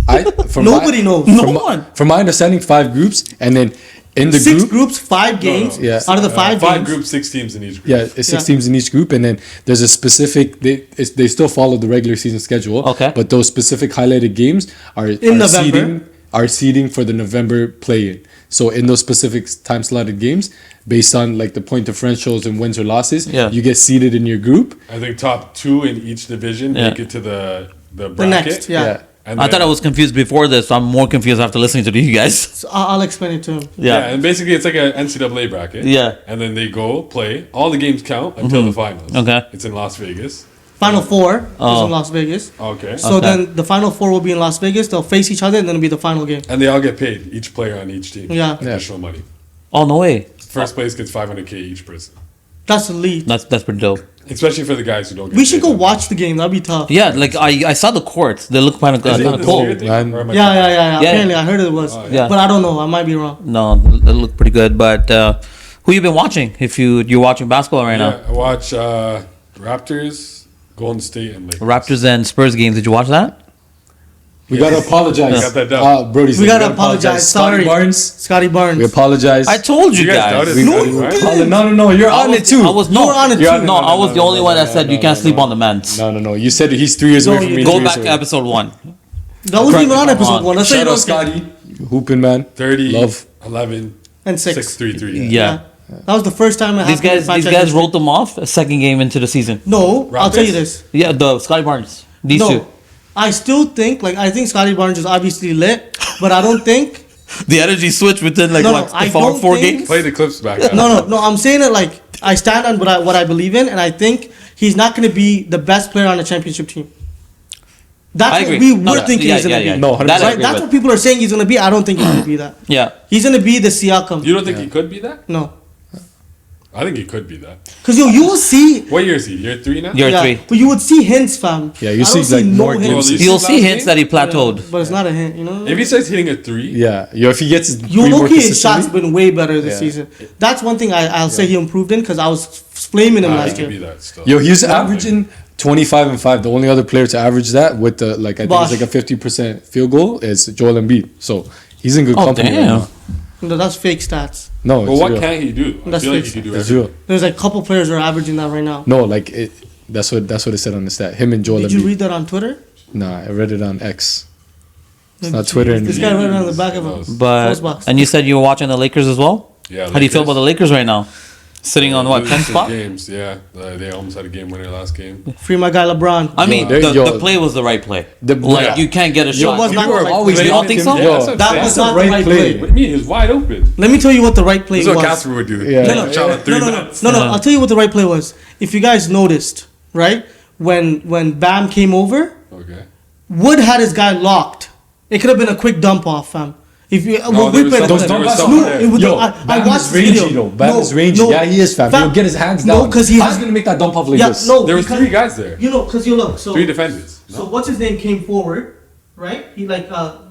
From Nobody knows. No from one. From my understanding, 5 groups, and then in the 6 group, groups, 5 games. no. Yeah. Out of the 5 games, groups, 6 teams in each group. yeah, it's 6 Yeah. teams in each group, and then there's a specific. They still follow the regular season schedule. Okay. But those specific highlighted games are November. seeding for the November play-in. So in those specific time slotted games, based on like the point differentials and wins or losses, Yeah. you get seeded in your group. I think top 2 in each division Yeah. make it to the the bracket. next, yeah. And I thought then- I was confused before this. So I'm more confused after listening to you guys. So I'll explain it to him. Yeah, Yeah. and basically it's like an NCAA bracket. Yeah. And then they go play. All the games count until the finals. Okay. It's in Las Vegas. Final 4 is Oh. in Las Vegas. Okay. So Okay. then the final 4 will be in Las Vegas. They'll face each other, and then it'll be the final game. And they all get paid, each player on each team. Yeah. Additional money. Oh no way. First place gets $500K each person. That's the lead. That's pretty dope. Especially for the guys who don't get We should paid go that watch the game. That'd be tough. Yeah, like I saw the courts. They look kind of much. Is it kind of this cool. year thing, man. or am I Yeah. tripping? Apparently, I heard it was. yeah. But I don't know. I might be wrong. No, they look pretty good. But who you been watching? If you're watching basketball right Yeah, I watch Raptors, Golden State, and Lakers. now, Raptors and Spurs games. Did you watch that? We gotta apologize. Got that done. Brody's We like, gotta apologize. Scotty Sorry. Barnes. Scotty Barnes. We apologize. I told you, You guys guys. doubted We- me, we- right? No, you're on it too. I was no. You were on it You're too. on it. No, I was the only one that said you can't sleep on the men's. No. You said he's 3 years away No, from you me. Go 3 years back to away. episode 1. That wasn't even on Correct me if I'm episode wrong. 1. That's Shout out okay. Scotty, hooping man. 30, Love. 11, And 6. 6-3-3. Yeah. That was the first time I These guys wrote them off a second game into the season. No, I'll tell you Raptors? this. Yeah, the Scotty Barnes. These No. two. I still think, I think Scotty Barnes is obviously lit, but I don't think. The energy switch within No, I don't four think- games. Play the clips back. No. I'm saying it like I stand on what I believe in, and I think he's not going to be the best player on the championship team. That's I what agree. we No, were that- thinking yeah, he's going to yeah, be. No, 100%. That I Right? agree That's with. what people are saying he's going to be. I don't think he's going to be that. Yeah. He's going to be the Siakam. You don't think he could be that? No. I think he could be that. Because you will see. What year is he? Year 3 now? Year 3. But you would see hints, fam. Yeah, you I don't see, like, more hints. glimpses. You'll Last see hints game? that he plateaued. But it's not a hint, you know? If he starts hitting a 3, Yeah, if he gets his You three know, more his shots consistently, been way better this Yeah. season. That's one thing I'll say he improved in because I was flaming him he last could be year. that still. he was averaging 25 and 5. The only other player to average that with the I think Bosh. it's like a 50% field goal is Joel Embiid. So he's in good Oh, company. damn. Right now. No, that's fake stats. No, But it's what real. can he do? I That's feel like he fixed. could do It's everything. real. There's like a couple players who are averaging that right now. No, like that's what it said on the stat. Him and Joel Did you Embiid. read that on Twitter? Nah, I read it on X. It's not Twitter This anymore. guy right on the back of him. But Postbox. and you said you were watching the Lakers as well. Yeah. How do you feel about the Lakers right now? Sitting on what, 10th Losing spot? Games, yeah. They almost had a game winner last game. Free my guy LeBron. I mean, Yo, the play was the right play. Yeah. You can't get a shot. was not People the are right always play. You don't think so? Yeah, that's what I'm That saying. was That's the not the right right play. play. What do you mean? He was wide open. Let me tell you what the right play This is what was. Casper would do. Yeah. Take a shot with three dots. No, I'll tell you what the right play was. If you guys noticed, right, when Bam came over, Okay. Wood had his guy locked. It could have been a quick dump off, fam. If you, No, there was played some- the there clip. was some No, there. it was Yo, I Bam watched is the rangy video. though. Bam is rangy. No, Yeah, he is, fam. He'll get his hands No, down. because he How's had- he gonna make that dump off like Yeah, this? no. There was because- three guys there. You know, because you look. So Three defenders. So what's his name came forward, right? He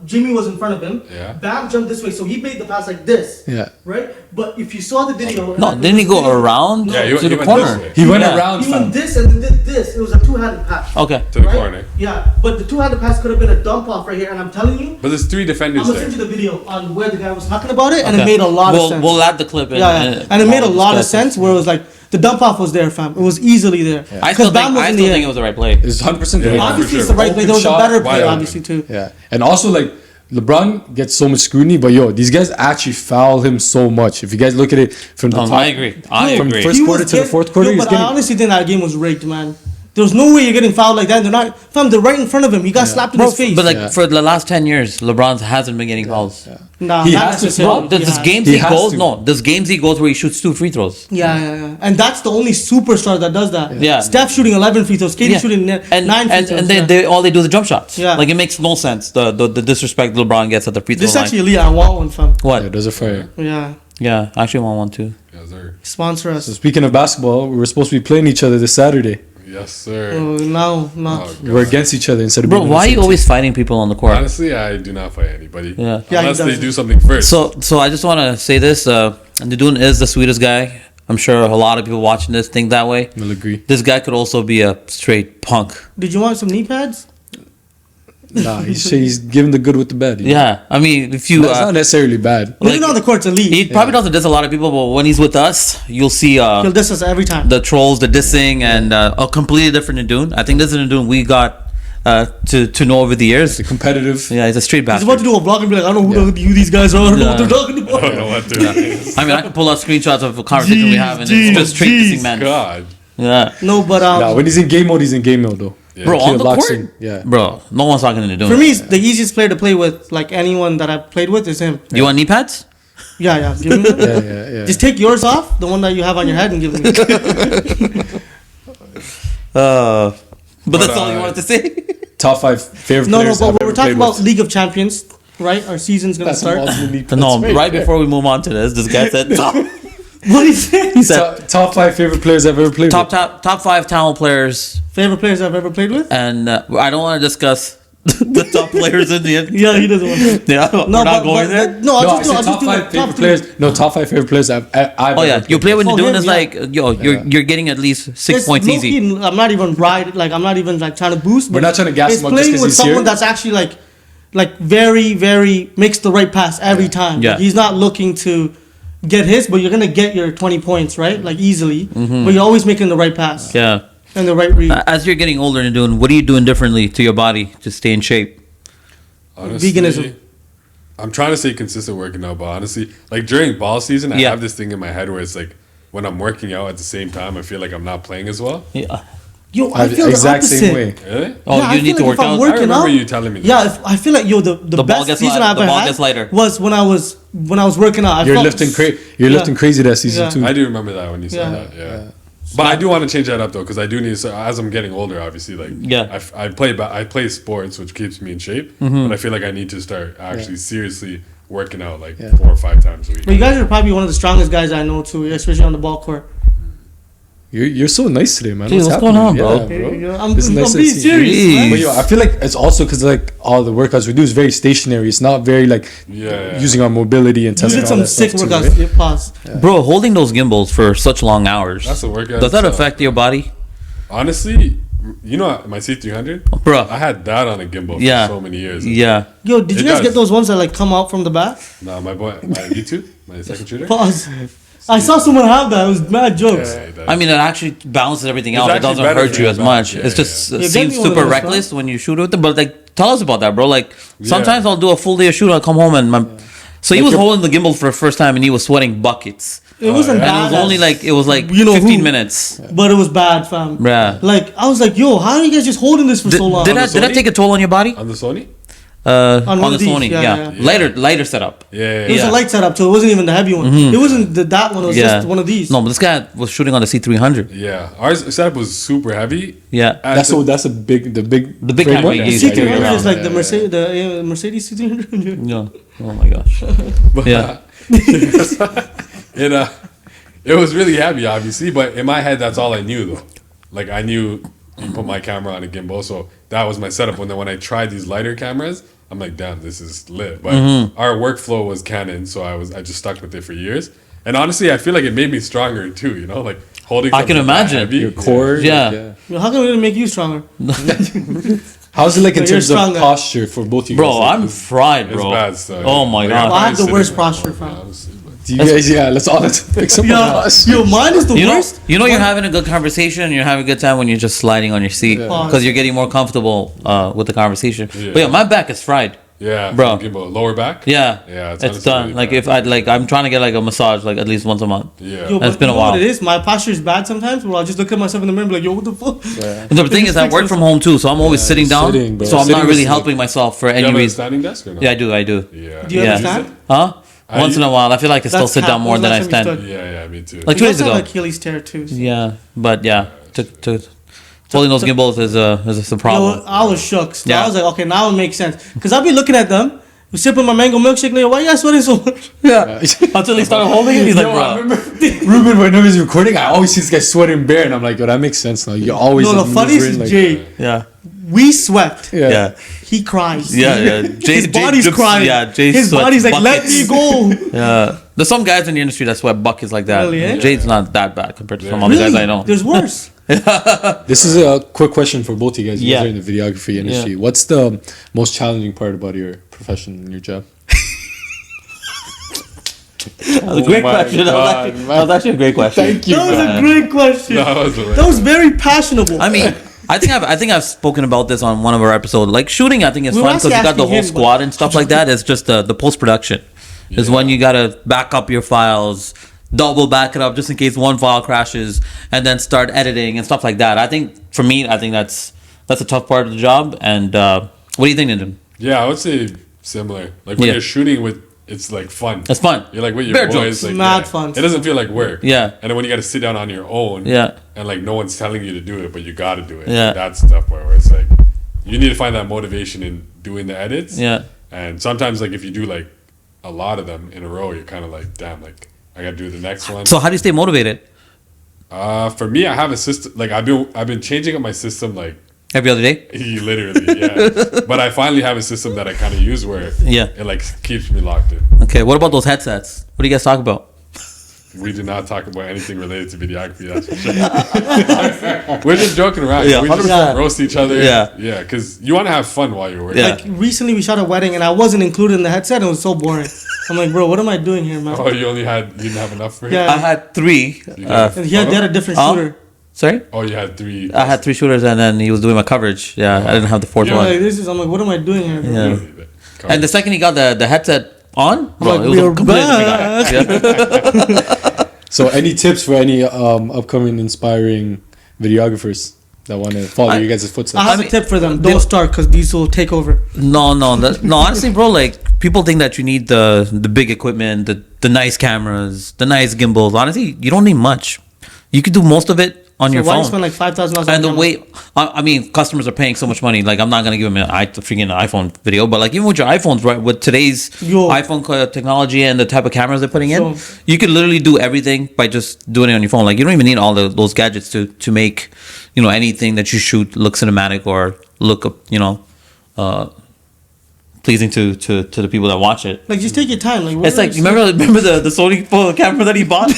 Jimmy was in front of him. Yeah. Bam jumped this way, so he made the pass like this. Yeah. Right. But if you saw the video, No, didn't he go around Yeah, he to went the this corner? way. He went Yeah. around, He fam. went this and then did this. It was a two-handed pass. Okay. To the right? corner. Yeah, but the two-handed pass could have been a dump off right here, and I'm telling you, But there's three I'm defenders gonna there. send you the video on where the guy was talking about it, and Okay. it made a lot we'll, of sense. We'll add the clip in. Yeah, and it made a lot of sense where it was like the dump off was there, fam. It was easily there. I still Bam think, was in the it air. was the right play. It's 100% the Yeah. right play. Obviously, for it's the sure. right play. There was a Open better shot, play, wide open. obviously too. Yeah, and also like LeBron gets so much scrutiny, but yo, these guys actually foul him so much. If you guys look at it from the top, I agree. I from agree. first He quarter was to the get- fourth quarter, Yo, he's but I getting. honestly think that game was rigged, man. There was no way you're getting fouled like that. They're not, fam. They're right in front of him. He got slapped in his face. But like Yeah. for the last 10 years, LeBron hasn't been getting fouls. nah, He not has to necessarily. foul. There's Yeah. games He he has goes. to. No, there's games he goes where he shoots 2 free throws. Yeah, and that's the only superstar that does that. Yeah. Steph shooting 11 free throws, KD Yeah. shooting 9 free throws. and yeah. they all they do is the jump shots. Yeah. Like it makes no sense the disrespect LeBron gets at the free throw This line. actually elite. I want one, fam. What? Yeah, those are fire. Yeah, Yeah, I actually want one too. Yes, sir. sponsor us. So speaking of basketball, we were supposed to be playing each other this Saturday. Yes, sir. Oh, no, not. Oh, We're against each other instead of Bro, being why are on the you same always fighting people on the court? Honestly, I do not fight anybody. Yeah. Yeah, he Unless they doesn't. do something first. So I just want to say this. Nidun is the sweetest guy. I'm sure a lot of people watching this think that way. team. I'll agree. This guy could also be a straight punk. Did you want some knee pads? Nah, he's giving the good with the bad. You know? Yeah, I mean, if you That's not necessarily bad. Even on the court's elite. he probably doesn't diss a lot of people, but when he's with us, you'll see He'll diss us every time. the trolls, the dissing, and a completely different Nidun. I think this is Nidun we got to know over the years. The competitive. Yeah, he's a street He's bastard. about to do a vlog and be like, I don't know who these guys are. I don't know what they're talking I don't know about. what they're doing. I mean, I can pull out screenshots of a conversation we have, and it's just straight dissing, man. God. Yeah, No, but Nah, when he's in game mode, he's in game mode though. Yeah. bro, Kid on the locks court, in. Yeah. bro, no one's talking to Nidun. for me, the easiest player to play with, like anyone that I've played with, is him. you want knee pads? Yeah. Give me Yeah. Just take yours off, the one that you have on your head, and give me. But that's all you wanted to say. Top 5 favorite No, players. but I've we're ever talking played about with. League of Champions, right? Our season's gonna That's start. ultimately- No, that's right before we move on to this guy said top. What do you say? He said Top 5 favorite players I've ever played with. top 5 talent players, Favorite players I've ever played with? and I don't want to discuss the top players in the end. Yeah, he doesn't want to. Yeah, we're not going there. No, No, I I'll just said top do 5 like favorite top players. players. No, top 5 favorite players I've Oh ever yeah, you played play with Oh, Nidun him, is yeah. like you're getting at least 6 points easy. I'm not even I'm not even like trying to boost. We're not trying to gas it's him up just playing 'cause with he's someone here. that's actually like very, very makes the right pass every time. Yeah. Like, he's not looking to get his, but you're gonna get your 20 points, right? Like easily. But you're always making the right pass Yeah. and the right read. As you're getting older and doing, what are you doing differently to your body to stay in shape? Honestly, Veganism. I'm trying to stay consistent working out, but honestly, like during ball season, I Yeah. have this thing in my head where it's like when I'm working out at the same time, I feel like I'm not playing as well. Yeah. Yo, I feel the exact opposite. same way. Really? Oh, Yeah, I you need feel to like work if I'm out. working I remember out- you telling me. Yeah, I feel like the ball best gets season lighter- I've the ever ball had gets lighter. was when I was working out. I You're felt lifting Yeah. crazy that season Yeah. too. I do remember that when you said Yeah. that. Yeah. But I do want to change that up though, because I do need. So as I'm getting older, obviously, like Yeah. I play sports, which keeps me in shape. Mm-hmm. But I feel like I need to start actually seriously working out like Yeah. 4 or 5 times a week. But you guys are probably one of the strongest guys I know too, especially on the ball court. You're so nice today, man. Dude, what's going on, bro? Yeah, I'm This is nice to being see. serious, man. But yo, I feel like it's also because like all the workouts we do is very stationary. It's not very like Yeah. using our mobility and You testing did all some that sick stuff too, workouts. right? Pause. Bro, holding those gimbals for such long hours. That's a workout Does that itself. affect your body? Honestly, You know my C300? Bro. I had that on a gimbal for Yeah. so many years. Yeah. Yo, did you It guys does. get those ones that like come out from the back? Nah, my YouTube, my second shooter. Pause. I saw someone have that. It was mad jokes. Yeah, it does. I mean, it actually balances everything It's out. It actually doesn't better hurt for you your as back. much. Yeah, It just Yeah, seems get me one of super those, reckless when you shoot with it. But like, tell us about that, bro. Like, sometimes I'll do a full day of shoot. I'll come home and so he was holding the gimbal for the first time and he was sweating buckets. It wasn't And it bad. was only like You know 15 who? minutes. But it was bad, fam. Yeah. Like, I was like, yo, how are you guys just holding this for so long? Did On I the Sony? take a toll on your body? On the Sony? On one the of these, Sony, yeah. Lighter setup. Yeah. It was a light setup, so it wasn't even the heavy one. It wasn't that one. It was just one of these. No, but this guy was shooting on the C300. Yeah. Our setup was super heavy. Yeah. And That's a big the big camera framework. you The use. Yeah, C300 yeah, is like yeah, the yeah. Mercedes, the Mercedes C300. Yeah. Oh my gosh. But, Yeah. it was really heavy, obviously, but in my head, that's all I knew, though. Like, I knew you put my camera on a gimbal, so that was my setup. And then when I tried these lighter cameras, I'm like, damn, this is lit. But our workflow was Canon, so I just stuck with it for years. And honestly, I feel like it made me stronger too. You know, like holding. I can something that imagine. heavy. Your core. Yeah. Yo, how come it didn't make you stronger? How's it like in So you're terms of stronger. posture for both you Bro, guys? Like, I'm fried, It's bro. bad stuff. Oh my Like, god. Well, I have the probably worst sit in my posture, phone, fam. honestly, but- do you guys? Yeah, let's all pick someone else. Yo, mine is the You know, worst. you're having a good conversation and you're having a good time when you're just sliding on your seat because you're getting more comfortable with the conversation. Yeah. But yeah, my back is fried. Yeah, Bro. gimbal, lower back. Yeah, Yeah, it's honestly done. really Like bad. if I like, I'm trying to get like a massage like at least once a month. Yeah. Yo, It's but been you a know while. what it is? My posture is bad sometimes where I'll just look at myself in the mirror and be like, yo, what the fuck? And the thing is, I work from home too, so I'm always sitting down. sitting, bro. So I'm Sitting not really is like- helping myself for You any have a reason. standing desk or no? Yeah, I do. Yeah. Do you Yeah. understand? Huh? Once in a while, I feel like I still That's sit down cap. more When's the than I last time you stand. stood? Yeah, me too. Like You 2 days also ago. have Achilles tear too. So. Yeah, but yeah, to holding those gimbals is a problem. Yo, I was shook. So Yeah. I was like, okay, now it makes sense. Because I'll be looking at them, sipping my mango milkshake, like, why you guys sweating so much? Yeah. Until he started holding it, he's like, Yo, I bro. remember Ruben, whenever he's recording, I always see this guy sweating bare, and I'm like, yo, that makes sense now. You always No, the just funniest maneuvering, is like- Jay. Yeah. We sweat. Yeah. He cries. Yeah. His body's drips- crying. Yeah, Jay His sweats body's like, let buckets. me go. Yeah. There's some guys in the industry that sweat buckets like that. Really, eh? Jade's not that bad compared to some other Really? guys I know. There's worse. This is a quick question for both of you guys. You Yeah. guys are in the videography industry. What's the most challenging part about your profession and your job? That was a great my question. God, That was actually a great question. Thank you. That was man. a great question. That was the right That was very passionable. I mean, I think I've spoken about this on one of our episodes. Like shooting, I think is We were fun because you got the asking whole him, squad and stuff like that. It's just the post production is when you gotta back up your files, double back it up just in case one file crashes, and then start editing and stuff like that. I think for me, I think that's a tough part of the job. And what do you think, Nidun? Yeah, I would say similar. Like when Yeah. you're shooting with, it's like fun. It's fun. You're like with your Bare boys. jokes. Like, Mad fun. It doesn't feel like work. Yeah. And then when you got to sit down on your own. Yeah. And like no one's telling you to do it, but you got to do it. Yeah. That's the tough part where it's like you need to find that motivation in doing the edits. Yeah. And sometimes like if you do like a lot of them in a row, you're kind of like, damn, like I got to do the next one. So how do you stay motivated? For me, I have a system. Like I've been changing up my system like. Every other day? Literally, yeah. But I finally have a system that I kind of use where it like keeps me locked in. Okay, what about those headsets? What do you guys talk about? We do not talk about anything related to videography. That's for sure. We're just joking around. Yeah, we just 100%. roast each other. Yeah. yeah. Because you want to have fun while you're working. Yeah. Like recently we shot a wedding and I wasn't included in the headset and it was so boring. I'm like, bro, what am I doing here, man? Oh, you didn't have enough for it. Yeah. I had 3. And he had a different shooter. Sorry? Oh, you had 3. I had 3 shooters and then he was doing my coverage. Yeah, I didn't have the 4th Yeah. one. Like, I'm like, what am I doing here, bro? Yeah. And the second he got the headset on, bro, like, it was a we're completely different guy. Yeah. So, any tips for any upcoming inspiring videographers that want to follow you guys' footsteps? I have a tip for them. Don't start because these will take over. No, honestly, bro, like people think that you need the big equipment, the nice cameras, the nice gimbals. Honestly, you don't need much. You could do most of it on your Why you phone. spend like $5,000? And the way, I mean, customers are paying so much money. Like, I'm not gonna give them a freaking iPhone video, but like even with your iPhones, right, with today's iPhone technology and the type of cameras they're putting in, you could literally do everything by just doing it on your phone. Like, you don't even need all those gadgets to make, you know, anything that you shoot look cinematic or look, you know, pleasing to the people that watch it. Like, just take your time. Like, It's like, remember the Sony camera that he bought?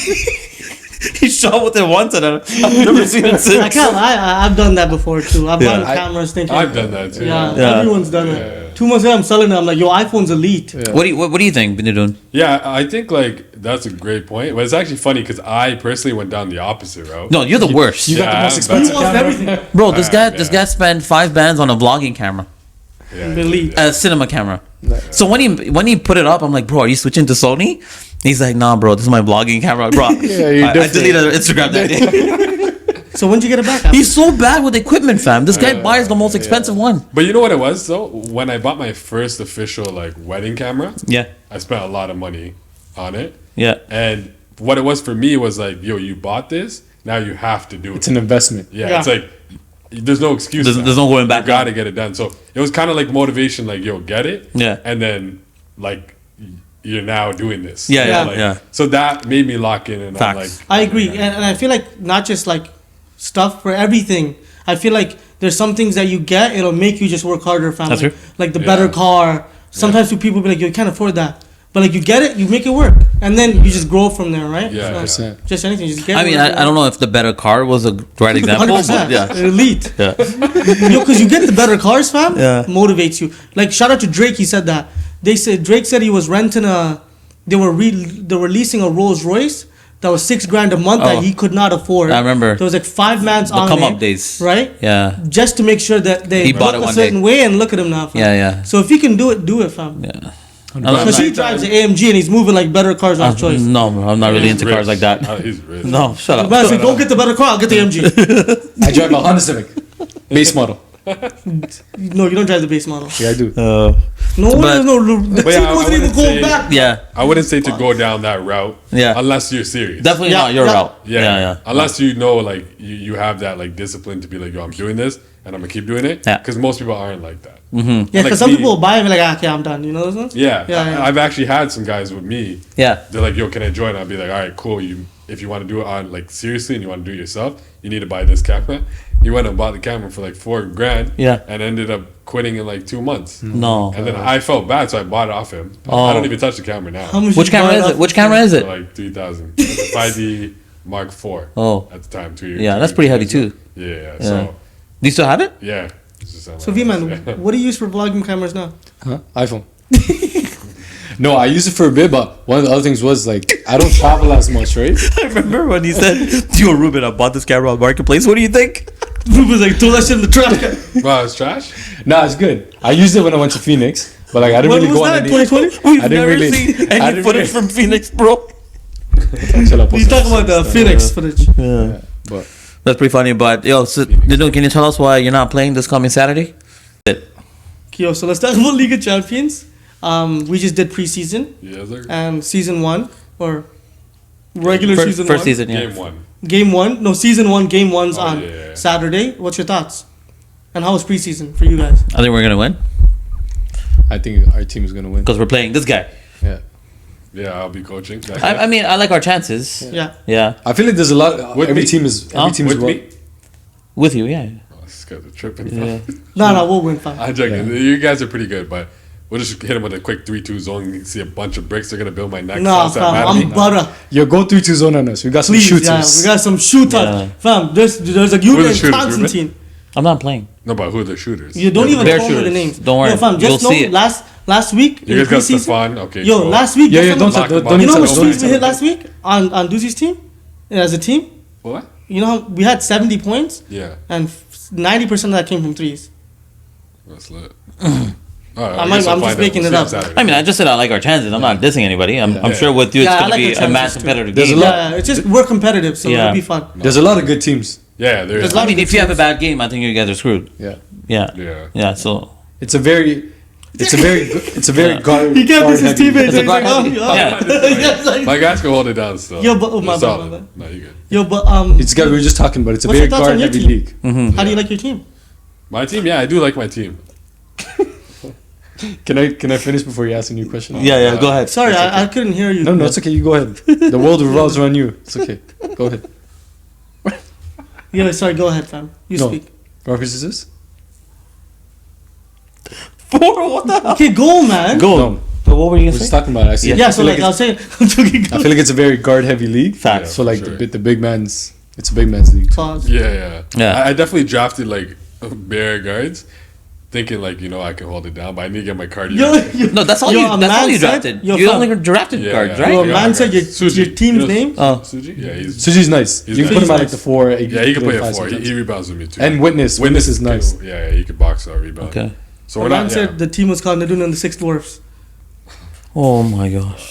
he shot with it once and I've never seen it I since. can't lie. I've done that before too. I've Yeah. bought cameras thinking. I've done that too. Yeah, Yeah. everyone's done Yeah. it. 2 months later, I'm selling it. I'm like, yo, iPhone's elite. Yeah. What do you think, Nidun? Yeah, I think like that's a great point. But it's actually funny because I personally went down the opposite route. No, you're the worst. You got the Yeah, most I'm expensive He wants camera. everything. Bro, this guy Yeah. spent 5 bands on a vlogging camera. Yeah, Elite. A cinema camera. So when he put it up, I'm like, bro, are you switching to Sony? He's like, nah, bro, this is my vlogging camera, bro. you're I different. deleted Instagram that day. So when'd you get it back? After? He's so bad with equipment, fam. This guy buys the most expensive one. But you know what it was though? When I bought my first official like wedding camera, Yeah, I spent a lot of money on it. yeah. And what it was for me was like, yo, you bought this, now you have to do it. It's an investment. Yeah, it's like there's no excuse. There's no going back You got to get it done. So it was kind of like motivation, like, yo, get it. Yeah. And then like you're now doing this. Yeah, yeah, Like, yeah. So that made me lock in, and I'm like, Facts. I agree, and I feel like not just like stuff for everything. I feel like there's some things that you get, it'll make you just work harder, fam. That's like, true. like the better car. Sometimes people be like, you can't afford that, but like you get it, you make it work, and then you just grow from there, right? Yeah, So, yeah. just anything, just get. I mean, I don't know if the better car was a right example, 100%. but yeah. Elite. Yeah. Yo, because you get the better cars, fam. Yeah. Motivates you. Like shout out to Drake. He said that. Drake said he was renting a. They were leasing a Rolls Royce that was $6,000 a month Oh. that he could not afford. I remember. There was like 5 mans The on come it, up days. right? Yeah. Just to make sure that they He bought look it a one certain day. way, and look at him now, fam. Yeah, yeah. So if he can do it, fam. Yeah. Because he drives an AMG and he's moving like better cars off choice. No, bro, I'm not really He's into cars like rich. that. He's rich. No, shut up. Man, say, go get the better car. I'll get the AMG. I drive a Honda Civic, base model. No, you don't drive the base model. Yeah, I do. No, But- the But yeah, team I wasn't even wouldn't going say- back. Yeah, I wouldn't say to go down that route. Yeah. Unless you're serious. definitely Yeah, not your yeah. route. Yeah, Yeah. Unless you know, like, you have that, like, discipline to be like, yo, I'm doing this, and I'm going to keep doing it. Yeah. Because most people aren't like that. Yeah, because Like some me- people will buy it and be like, okay, I'm done. You know this one? Yeah. Yeah. I've actually had some guys with me. Yeah. They're like, yo, can I join? I'll be like, all right, cool. If you want to do it on, like, seriously and you want to do it yourself, you need to buy this camera. He went and bought the camera for, like, $4,000. Yeah. And ended up quitting in, like, 2 months. No. And then I felt bad, so I bought it off him. Oh. I don't even touch the camera now. How much Which you buy camera it is off it? Which the- camera is For it? like 3,000. It's a 5D Mark IV. Oh. At the time, 2 years. Yeah, that's pretty heavy too. Yeah. Yeah. So, Do you still have it? yeah. It's just So, V-Man, what do you use for vlogging cameras now? Huh? iPhone. No, I used it for a bit, but one of the other things was like I don't travel as much, right? I remember when he said, "Yo, Ruben, I bought this camera on Marketplace. What do you think?" Ruben's like, throw that shit in the trash. Wow, it's trash? Nah, it's good. I used it when I went to Phoenix, but like I didn't When really was go on that? any. 2020? We've I didn't never really- seen I any didn't footage really- from Phoenix, bro. Chill out, He's talking about the Phoenix footage. Yeah. But That's pretty funny. But yo, so, Nidun, can you tell us why you're not playing this coming Saturday? Yo, so let's talk about League of Champions. We just did preseason Yes, sir. and season 1 or regular season First 1. season, yeah. Game 1. Game 1. No, season 1, game 1's Oh, on yeah. Saturday. What's your thoughts? And how was preseason for you guys? I think we're gonna win I think our team is gonna win. because we're playing this guy. Yeah, Yeah, I'll be coaching. I mean, I like our chances. Yeah. Yeah, I feel like there's a lot. With Every me. team is Huh? every team is With well. me? with you, yeah. Oh, this guy's a tripping. Yeah. No, we'll win 5. I'm joking. You guys are pretty good, but we'll just hit him with a quick 3-2 zone. You can see a bunch of bricks. They're going to build my neck. Nah, South Side fam, Madden. I'm butter. Yo, go 3-2 zone on us. We got some Please, shooters. yeah, we got some shooters. Yeah. Fam, there's like Who you are the and shooters, Constantine. I'm not playing. No, but who are the shooters? You don't even They're call me the shooters. names. Don't worry. Yo, fam, You'll just know see it. last week You in guys got preseason. Stefan? Okay, Yo, cool. last week. Yeah, guess yeah. how Don't much- tell. Don't Don't You know how much tell. streaks we Don't hit tell. last week on Duzi's team as a team? What? You know how we had 70 points Yeah, and 90% of that came from threes. that's lit. All right, I I'm guess I'll just find out. making We'll it see on up. Saturday. I mean, I just said I like our chances. I'm not dissing anybody. I'm Yeah. sure with you, it's Yeah, I gonna like be your a chances mass too. competitive There's game. a lot- Yeah, it's just we're competitive, so Yeah. it'll be fun. There's a lot of good teams. Yeah, there is. There's a lot I mean, of if you have a bad game, I think you guys are screwed. Yeah, Yeah, Yeah. yeah. So it's a very Yeah. guard. He kept guard his heavy. teammates. It's a He's like, guard oh, heavy. yeah. Yeah. Yeah, it's like- My guys can hold it down still. Yo, but- oh, my They're bad, solid. my bad. No, you good. Yo, but It's guys we were just talking about. It's a What's very your thoughts on guard your heavy team? league. how do you like your team? My team, yeah, I do like my team. Can I finish before you ask a new question? yeah. Go ahead. Sorry, I couldn't hear you. No, it's okay. You go ahead. The world revolves around you. It's okay. Go ahead. Yeah, sorry, go ahead, fam. You No. speak. Rock, paper, scissors? What the hell? Okay, go, man. Go. No. So what were you We're gonna just say? talking about it. I see. Yeah, I so feel like I was saying, I feel like it's a very guard heavy league. Facts. So like sure. the big man's, it's a big man's league. pause. Yeah. Yeah. I definitely drafted like bare guards, thinking like I can hold it down, but I need to get my cardio. No, that's all Yo, you. a That's all man you said- drafted. yo, You fam. only drafted guards, yeah. right? Yo, Yeah, man I said got your Suji. team's You know name. Oh. Suji? Yeah, he's Suji's nice. He's You can nice. put him at like Nice. the 4. yeah, he can play a five 4. sometimes. He rebounds with me too. And Witness is nice. Yeah, he could box out rebound. Okay. So A we're man not. said Yeah. the team was called Nidun and the Six Dwarfs. Oh my gosh.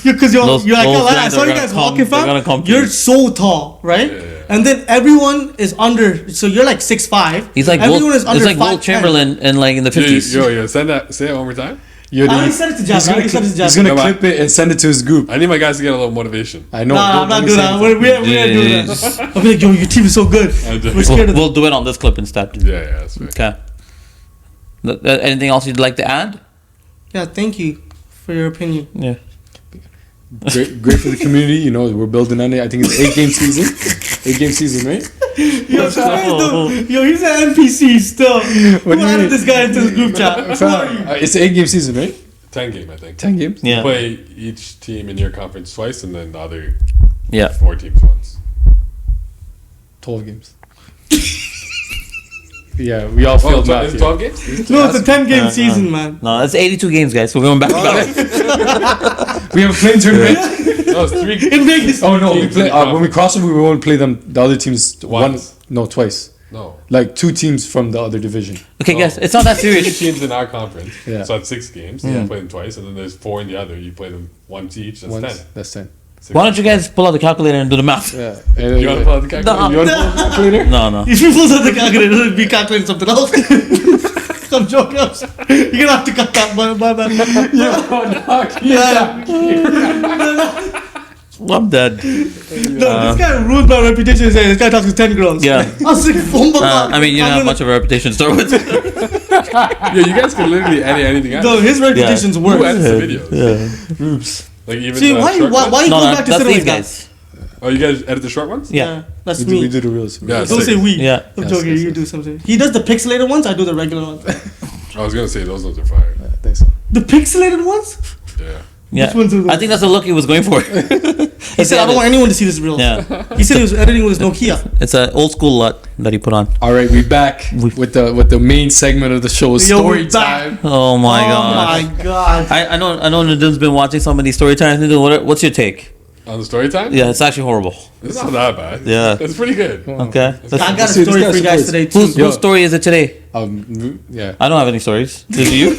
Because Those I can't lie, I guys saw are you gonna guys come- walking, they're gonna come fam. to You're you. so tall, right? Yeah. And then everyone is under. So you're like 6'5". He's like everyone Will, is under it's like Will 5'10". Chamberlain in like in the 50s. Yo, say it one more time. You're I already said it to Jab. I already said it to Jab. He's gonna No, clip it and send it to his group. I need my guys to get a little motivation. I know. Nah, I'm not doing that. We ain't doing Jeez. that. I'll be like, yo, your team is so good. We're scared of We'll do it on this clip instead. Yeah, that's right. Okay. Anything else you'd like to add? Yeah, thank you for your opinion. Yeah. Great for the community. You know, we're building on it. I think it's 8-game season. 8-game season, right? Yo, he's an NPC still. Who do you added mean? this guy into the group chat? Who are you? It's an 8-game season, right? 10 game, I think. 10 games. Yeah. Play each team in your conference twice, and then the other Yeah. 4 teams once. 12 games. Yeah, we all failed math. It's here. 12 games? No, it's a 10-game season, man. No, it's 82 games, guys. So we're going back to back. We have a playing tournament. No, it's 3 In Vegas. Oh no, we Teams play in the when we cross them. We won't play them. The other teams Once. twice. No. Like 2 teams from the other division. Okay, guys, it's not that 3 serious. teams in our conference. Yeah. So that's 6 games. You play them twice, and then there's 4 in the other. You play them once each. That's 10. That's 10. Why don't you guys pull out the calculator and do the math? Yeah. You want to pull out the calculator? You want to pull out the calculator? No, no. If you pull out the calculator, it'll be calculating something else. I'm joking. You're gonna have to cut that. My bad. I'm dead. No, this guy ruined my reputation saying this guy talks to 10 girls. Yeah. I was like, oh my God. I mean, you don't have much of a reputation to start with. Yeah, you guys can literally edit anything out. No, his reputation's Who worse. edits the videos? Like even See, the why short ones? you No, go no, back to that's sit these with guys? guys. Oh, you guys edit the short ones? Yeah. That's We me. do the reels. Yeah, Don't say sick. we. Yeah. I'm Yes, joking. yes, You do something. He does the pixelated ones. I do the regular ones. I was gonna say those ones are fire. Thanks. The pixelated ones? Yeah. Yeah. Which ones are those? I think that's the look he was going for. He said, I don't want anyone to see this reel. Yeah. He said he was editing with his Nokia. It's an old school LUT that he put on. All right, we back with the main segment of the show. Yo, Story we're back. time. Oh my Oh god. my God. I know Nidun's been watching some of these story times. Nidun, what's your take? On the story time? Yeah, it's actually horrible. It's not that bad. Yeah. It's pretty good. Okay. I got a See, this story guy's for you guys supposed- today too. Whose story is it today? Yeah. I don't have any stories. Do you?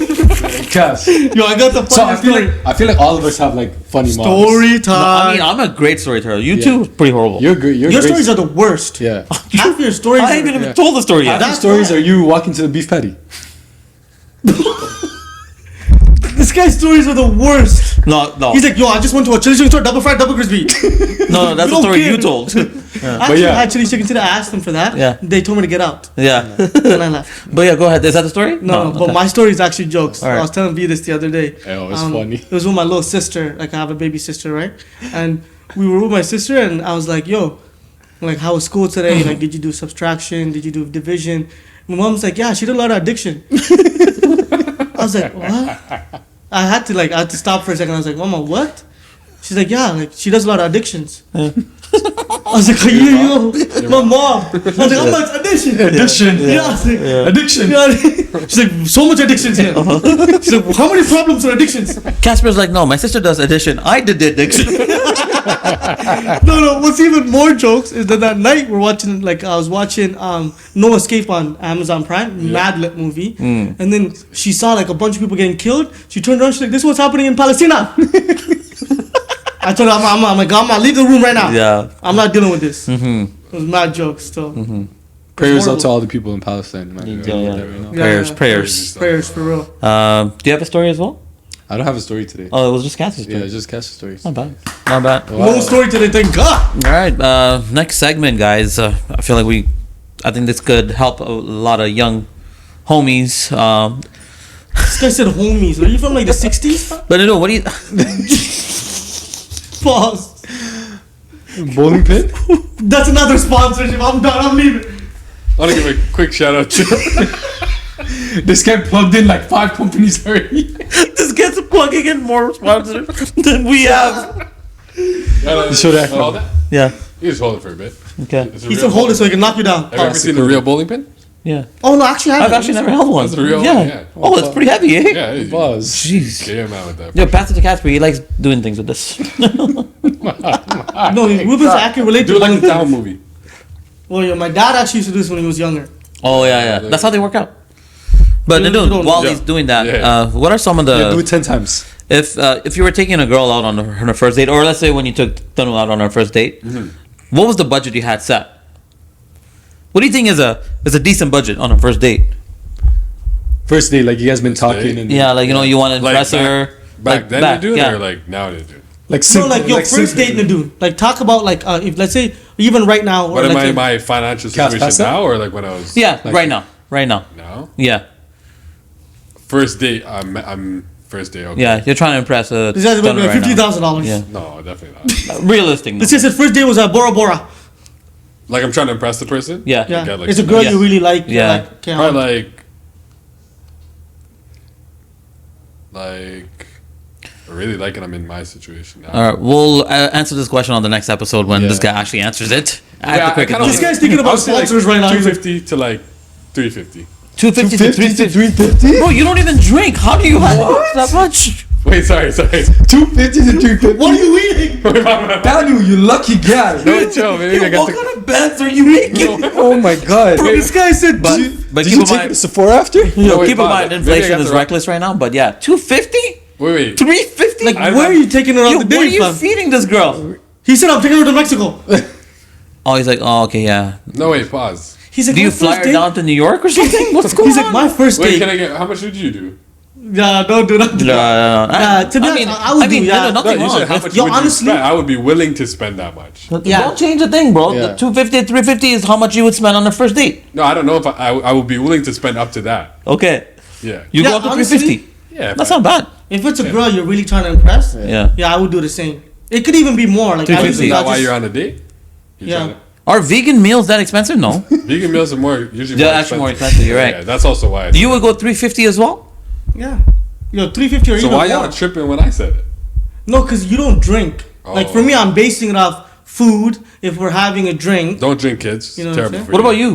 Cause Yo, I got the so I funny feel story. like all of us have like funny moments. Story I time. mean, I'm a great storyteller. You two, pretty horrible. You're good. Your stories are the worst. Yeah. Half your stories I are... haven't even told the story yet. Half the stories are you walking to the beef patty. This guy's stories are the worst. No. He's like, yo, I just went to a chili chicken store, double fried, double crispy. No, that's the don't story care. you told. Actually, yeah. I had chili chicken today. I asked them for that. Yeah. They told me to get out. Yeah. And I left. But yeah, go ahead. Is that the story? No, but okay. my story is actually jokes. All right. I was telling V this the other day. Oh, it's funny. It was with my little sister. Like, I have a baby sister, right? And we were with my sister, and I was like, yo, like, how was school today? Like, did you do subtraction? Did you do division? My mom's like, yeah, she did a lot of addiction. I was like, what? I had to stop for a second. I was like, Mama, what? She's like, yeah, like, she does a lot of addictions. I was like, yo, my mom. I was like, how much addiction? Addiction. Yeah, I was like, Addiction. yeah. She's like, so much addictions here. She's like, how many problems are addictions? Casper's like, no, my sister does addition. I did the addiction. No, what's even more jokes is that night I was watching No Escape on Amazon Prime, Mad Lit movie, and then she saw like a bunch of people getting killed. She turned around, she's like, this is what's happening in Palestine. I told her, I'm like, Grandma, leave the room right now. Yeah. I'm not dealing with this. It was mad jokes still. Prayers out horrible. to all the people in Palestine, man. Prayers. Prayers for real. Do you have a story as well? I don't have a story today. Oh, it was just Casper's Yeah, story. it's just Casper stories. Not bad. Not bad. No story today, thank God. All right, next segment, guys. I feel like I think this could help a lot of young homies. This guy said homies. Are you from like the 60s? But no, what do you? Pause. Bowling pin? That's another sponsorship. I'm done. I'm leaving. I want to give a quick shout out to This guy plugged in like 5 companies already. This gets plugging in more sponsors than we have. Show that. Hold that. Yeah. You just hold it for a bit. Okay. It's a He real said hold bowling it so he can knock you down. pin. Have you ever seen a real bowling pin? Yeah. Oh no, actually, I I've actually never held one. That's a real yeah. one, yeah. Oh, it's pretty heavy, eh? Yeah, it is. Buzz. Jeez. Came out with that. Yo, pass it to Casper. He likes doing things with this. No, Ruben's actually related Do to it like bowling the town pins. movie. Well, yeah, my dad actually used to do this when he was younger. Oh yeah. That's how they work out. But You Nidun, don't- while yeah. he's doing that, Yeah. what are some of the Yeah, do it 10 times. if you were taking a girl out on her first date, or let's say when you took Tanu out on her first date, what was the budget you had set? What do you think is a decent budget on a first date? First day, like you guys been talking and Yeah, like you want to Like impress her. Back then they do it, yeah. or like now they do it? like No, like your first date, Nidun. Like talk about like if let's say even right now. Or But am like I if- my financial Cast situation pasta? now, or like when I was Yeah, Like- right now. now? Yeah, First date, I'm first day. Okay. yeah. You're trying to impress a. This guy's stunner about right now. $50,000. Yeah. No, definitely not. Realistic. This No. guy said first date was at Bora Bora. Like I'm trying to impress the person. Yeah. Yeah, Get, like, it's a some girl nice- you really like. Yeah. Like, okay, Probably like I really like it. I'm in my situation now. All right, we'll answer this question on the next episode when this guy actually answers it. At Yeah, the quickest kinda notice. This guy's thinking I about would say, like, sponsors right now. He's like, 250 to like 350. 250 to 350. Bro, you don't even drink. How do you have that much? Wait, sorry. 250 to 350. what are you eating? Daniel, you lucky guy. No, chill, maybe I got What kind of bets are you making? Oh my god. This guy said, But Did keep you in take mind, it to Sephora after? yo, wait, keep in pause. mind, Maybe I inflation got is the wrong- reckless right now. But yeah, 250, Wait. 350. like, I- where are you taking her on Yo, the what are date you from? feeding this girl? He said, I'm taking her to Mexico. Oh, he's like, oh, okay, yeah. No, wait. Pause. He's like, Do you my fly first her date? down to New York or something? What's going He's on? like, my first Wait, date. can I get? How much did you do? Yeah, don't do that. No. To be honest, I would do, yeah. No, nothing you wrong. said how If- much yo, would honestly- you spend? I would be willing to spend that much. Yeah. Don't change the thing, bro. Yeah. The 250, 350 is how much you would spend on the first date. No, I don't know if I would be willing to spend up to that. Okay. Yeah. You Yeah, go up to honestly, 350. Yeah. That's not bad. If it's a girl you're really trying to impress, Yeah. I would do the same. It could even be more. Like, I would 350. Is do that that why just- you're on a date? You're Yeah. trying to- Are vegan meals that expensive? No. Vegan meals are usually They're more actually more expensive. You're right. Yeah, that's also why. You would go 350 as well? Yeah. Yo, 350 or So even why more. y'all tripping when I said it? No, because you don't drink. Like, Oh. for me, I'm basing it off food. If we're having a drink. Don't drink, kids. You know It's what I'm terrible saying? for What about you?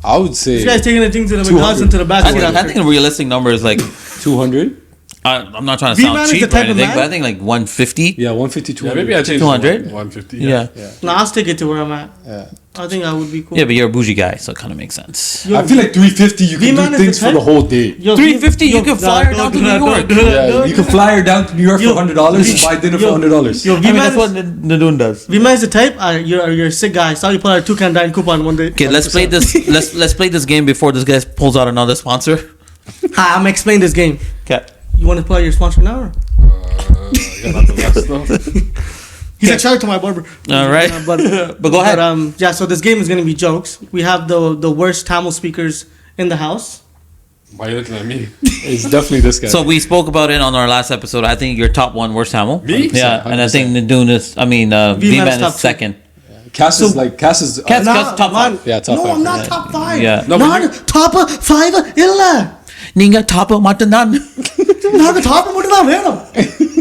I would say This guy's taking the thing to the 200. McDonald's and to the I basket. think a realistic number is like, 200. I'm not trying to V-Man sound is the cheap or type of anything, man- but I think like 150. Yeah, 150, Yeah, 200. maybe I changed 200? 150. Yeah. Nah, I'll stick it to where I'm at. Yeah. I think I would be cool. Yeah, but you're a bougie guy, so it kind of makes sense. Yo, I feel like 350, you can V-Man do is the things for type- the whole day. yo, 350, you yo, can fly nah, her down don't to do New that, York. don't do that, Yeah, don't you do can fly her down to New York Yo, for $100, buy dinner for yo, $100. Yo, I mean, V-Man that's what is, Nidun does. V-Man is the type. You're a sick guy. Sorry, you put out a toucan dine coupon one day. Okay, let's play this. Let's play this game before this guy pulls out another sponsor. Hi, I'm gonna explain this game. Okay. You want to pull out your sponsor now? Or? I got nothing left though. He's like, shout out to my barber. All right. But But go ahead. yeah. So this game is gonna be jokes. We have the worst Tamil speakers in the house. Why are you looking at me? It's definitely this guy. So we spoke about it on our last episode. I think your top one worst Tamil. Me? Yeah, and I think Nidun is. I mean, V-Man top is two. second. Cass is like, Cass is... Cass- That's top man. five. Yeah, top no, five. I'm not Yeah. top five. Yeah. No, but Not top five. Illa. நீங்க top மட்டும்தான். நாங்க top மட்டும் வேணும்.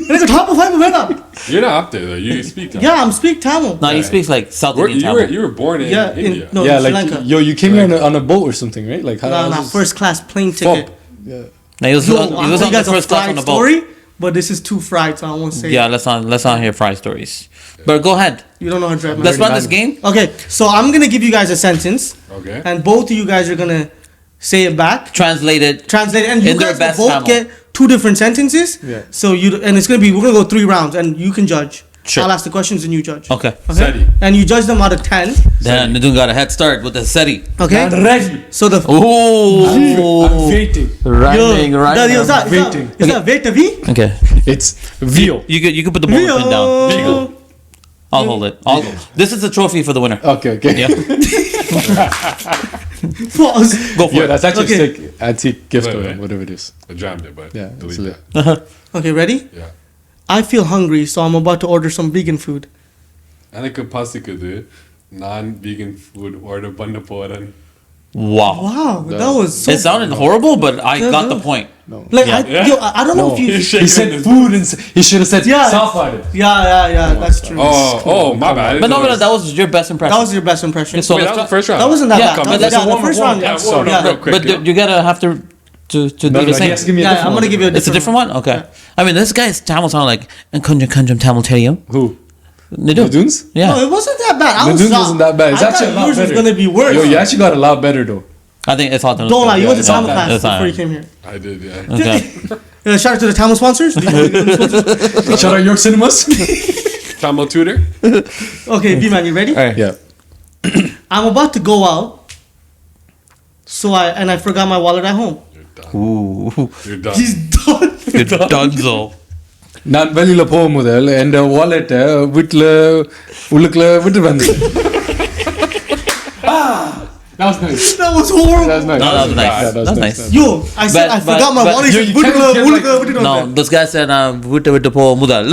எனக்கு top five வேணும். You're not up there though. You speak Tamil. Yeah, I'm speak Tamil. No, he speaks like South Indian Tamil. You were born in Yeah, India. no, Yeah, Sri like, Lanka. yo, you came here on a boat or something, right? Like, how Nah, how's this- first class plane ticket. Yeah. No, he was, Yo, he I'll was tell on you the guys a first class on fried the boat. story, but this is too fried, so I won't say Yeah, it. let's not hear fry stories. But go ahead. You don't know how to drive. Let's run this game. Okay, so I'm gonna give you guys a sentence, Okay. and both of you guys are gonna say it back, Translate it. translate it, and you In their guys will best both Tamil. get two different sentences. Yeah. So and it's gonna be we're gonna go 3 rounds, and you can judge. Sure. I'll ask the questions and you judge. Okay. Seti. And you judge them out of 10. Then Nidun got a head start with the SETI. Okay. I'm ready. So the Ooh. I'm waiting. Rhyming, rhyming. Waiting. Is that Vetavi? Okay. It's veal. You could put the bowling pin down. I'll hold it. This is the trophy for the winner. Okay, okay. Yeah. Pause. Go for Yeah, it. that's actually Okay. sick. Antique gift Wait, or wait. whatever it is. I jammed it, but Yeah, it's delete lit. that. Okay, ready? Yeah. I feel hungry, so I'm about to order some vegan food. எனக்கு பசிக்குது நான் vegan food order பண்ண போறேன் Wow. Wow, that was so. It sounded horrible, but I got the point. Like Yeah. I don't know if you. He said food and he should have said Yeah. South Party. Yeah. That's true. Oh, my bad. But no, that was your best impression. That was your best impression. So Wait, let's that was the try- first round. That wasn't that Yeah, bad. but That let's was- warm the first round. Yeah, Yeah, warm up real yeah. quick. But you gotta have to do the No, same. he has to give me a Yeah, different I'm gonna one. give you a It's a different one? Okay. I mean, this guy's Tamil sound like Kanjam Tamil Terium. Who? Nidun. Niduns? Yeah. No, it wasn't that bad. I was Niduns shocked. wasn't that bad. It's I actually a thought lot yours better. was gonna be worse. Yo, you actually got a lot better though. I think it's hot. Don't lie, you went to Tamil Yeah, class it's before fine. you came here. I did, yeah. Okay. Shout out to the Tamil sponsors. Shout out York Cinemas. Tamil tutor. Okay, B-Man, you ready? All right. Yeah. I'm about to go out, so I forgot my wallet at home. You're done. Ooh. You're done. He's done. Good dunzo. நான் வெளியில போகும் முதல் என் வாலெட்டை வீட்டுல உள்ளுக்குள்ள விட்டு வந்தேன். That was nice. That was horrible. That was nice. No, that was nice. Yeah, that was That's nice. nice. Yo, I said I But- forgot my but- wallet. He Yo, said, you can't give, like- No, this guy said, விட்டு போ முதல்.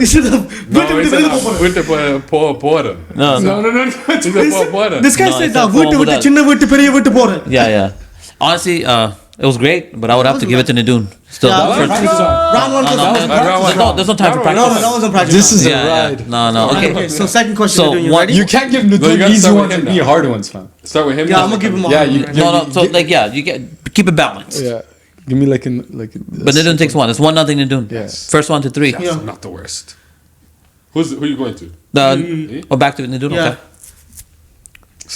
He should have. No, he said, விட்டு போற. No, No, no, no. He said, போற. This guy No, said it's that a வீட்டு form விட்டு that- சின்ன வீட்டு பெரிய வீட்டு போறேன். Yeah. Honestly, it was great, but I would have to give it to Nidun. Still, Yeah, for- round one. no, there's no time for practice. No, that wasn't practice. This is a Yeah. ride. No. Okay. Okay, so second question. So, Nidun, you what- ready? You can't give No, you Nidun gotta easy start with ones him and now. me hard ones, fam. Start with him. Yeah, I'm gonna give him a Yeah, hard you- one. No. So you get keep it balanced. Yeah. Give me like an But Nidun takes one. It's 1-0 Nidun. Yes. First 1-3. That's Yeah. not the worst. Who are you going to? Back to Nidun. Yeah. Okay.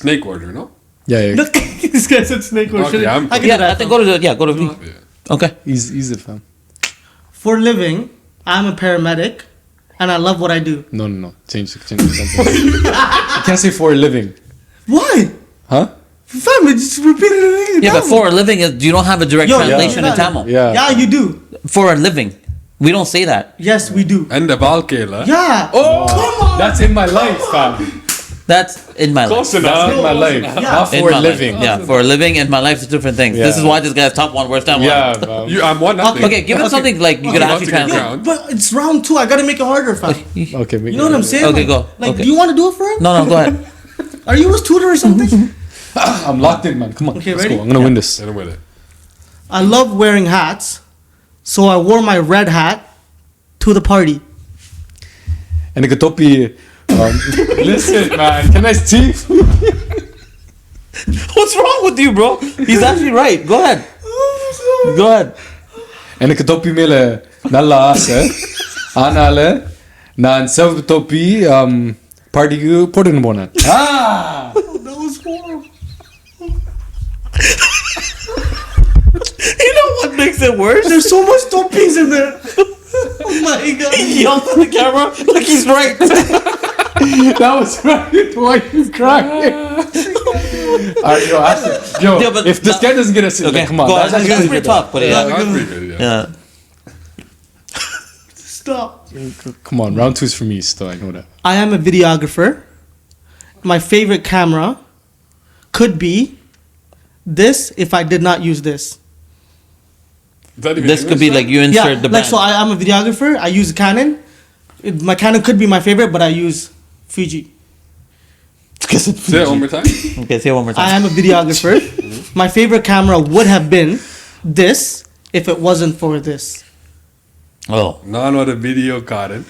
Snake order, no? Yeah. This guy said snake or Okay, shit. I'm- I can do Yeah, I that. think go to V. Yeah. Okay. Easy, fam. For living, I'm a paramedic, and I love what I do. No. Change the sentence. You can't say for a living. Why? Huh? Fam, just repeat it again. Yeah, but for a living is you don't have a direct Yo, translation yeah. in Tamil. Yeah. Yeah, you do. For a living, we don't say that. Yes, we do. And the Valkela. Yeah. Oh, that's in my life, fam. That's in my life. Close enough. In my life, Yeah. not In for my a life. living. Yeah, for a living in my life is different things. Yeah. This is why this guy's top one, worst Tamil. Yeah, fam. I'm 1-0. Okay, give him something like you could Okay, actually that's a good translate. round. But it's round 2. I gotta make it harder, fam. Okay, make You know what I'm saying? Okay, Like- go. Like, Okay. do you want to do it for him? No, go ahead. Are you his tutor or something? I'm locked in, man. Come on. Okay, Let's ready? go. I'm gonna win this. Hit him with it. I love wearing hats, so I wore my red hat to the party. And the topi. Listen, man. Can I see? What's wrong with you, bro? He's actually right. Go ahead. Go ahead. எனக்கு தொப்பி மேல நல்ல ஆசை ஆனால நான் செவப்பு தொப்பி பார்ட்டிக்கு போட்டுன்னு போனேன். That was horrible. You know what makes it worse? There's so much toppings in there. Oh my god. He yells at the camera like he's right. That was right. Why you crying? Alright, yo, Yeah, but if this guy doesn't get a sit, Okay, come on. go ahead. That's really pretty good. tough, but yeah. That's pretty good, yeah. Yeah. Stop. Come on, round 2 is for me still. I know that. I am a videographer. My favorite camera could be this if I did not use this. Is that even This could be English, like you insert the like brand. so I'm a videographer. I use Canon. My Canon could be my favorite, but I use Fiji. Say it one more time. Okay, say it one more I time. am a videographer. My favorite camera would have been this if it wasn't for this. Oh. None of the video cotton.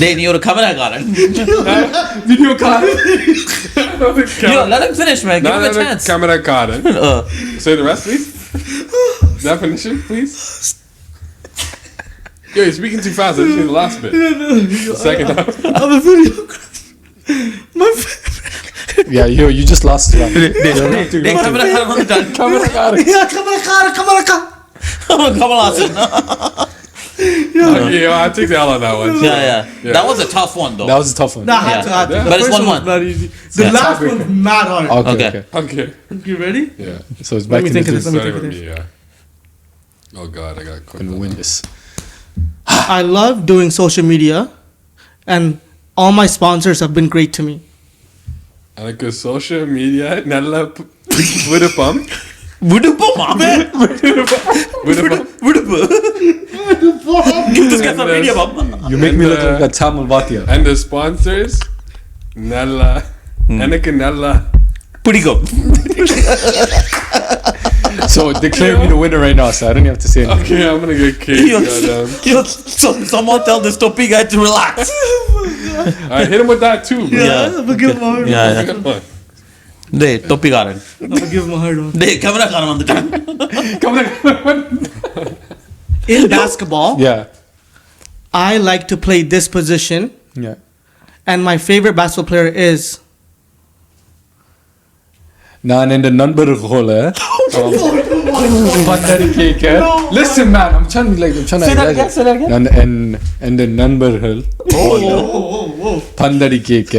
They knew to come and I got it. Video card. Yo, let him finish, man. Give None him of a the chance. camera cotton. Say the rest, please. Definition, please. Yo, you're speaking too fast. I just need the last bit. The second half. I'm a videographer. My favorite. Yeah, you just lost it. They come and I got it. Yeah, come on. Come on. Okay, yo, I take the L on that one. Yeah. That was a tough one, though. That was a tough one. Nah, I had to. Yeah. The But it's first 1-1. one was not easy. The Yeah, last tiebreaker. one's mad hard. Okay. Okay. Okay. You ready? Yeah. So it's back me to think of the this. Let me Starting think of with this. me, yeah. Oh, God, I got cooked. Gonna win this. I love doing social media, and all my sponsors have been great to me. எனக்கு social media நல்ல விருப்பம் விடுப்பு மாமே விருப்பம் விடுப்பு Give this guy some media, mom. You make me And, look like a Tamil Vatia. and the sponsors நல்ல Enakanella. Purigo. So declare me the winner right now, so I don't have to say anything. Okay, I'm gonna get cake. Goddamn. Someone tell this topi guy to relax. Alright, hit him with that too, bro. Yeah. I'm gonna give him a hard one. Yeah. Come on. De topi garan. I'm gonna give him a hard one. De camera garan on the time. In basketball, Yeah. I like to play this position, Yeah. and my favorite basketball player is. நான் இந்த நண்பர்களோட பந்தடி கேக்க. Listen, man, I'm trying to Say that again. and the நண்பர்கள் பந்தடி கேக்க.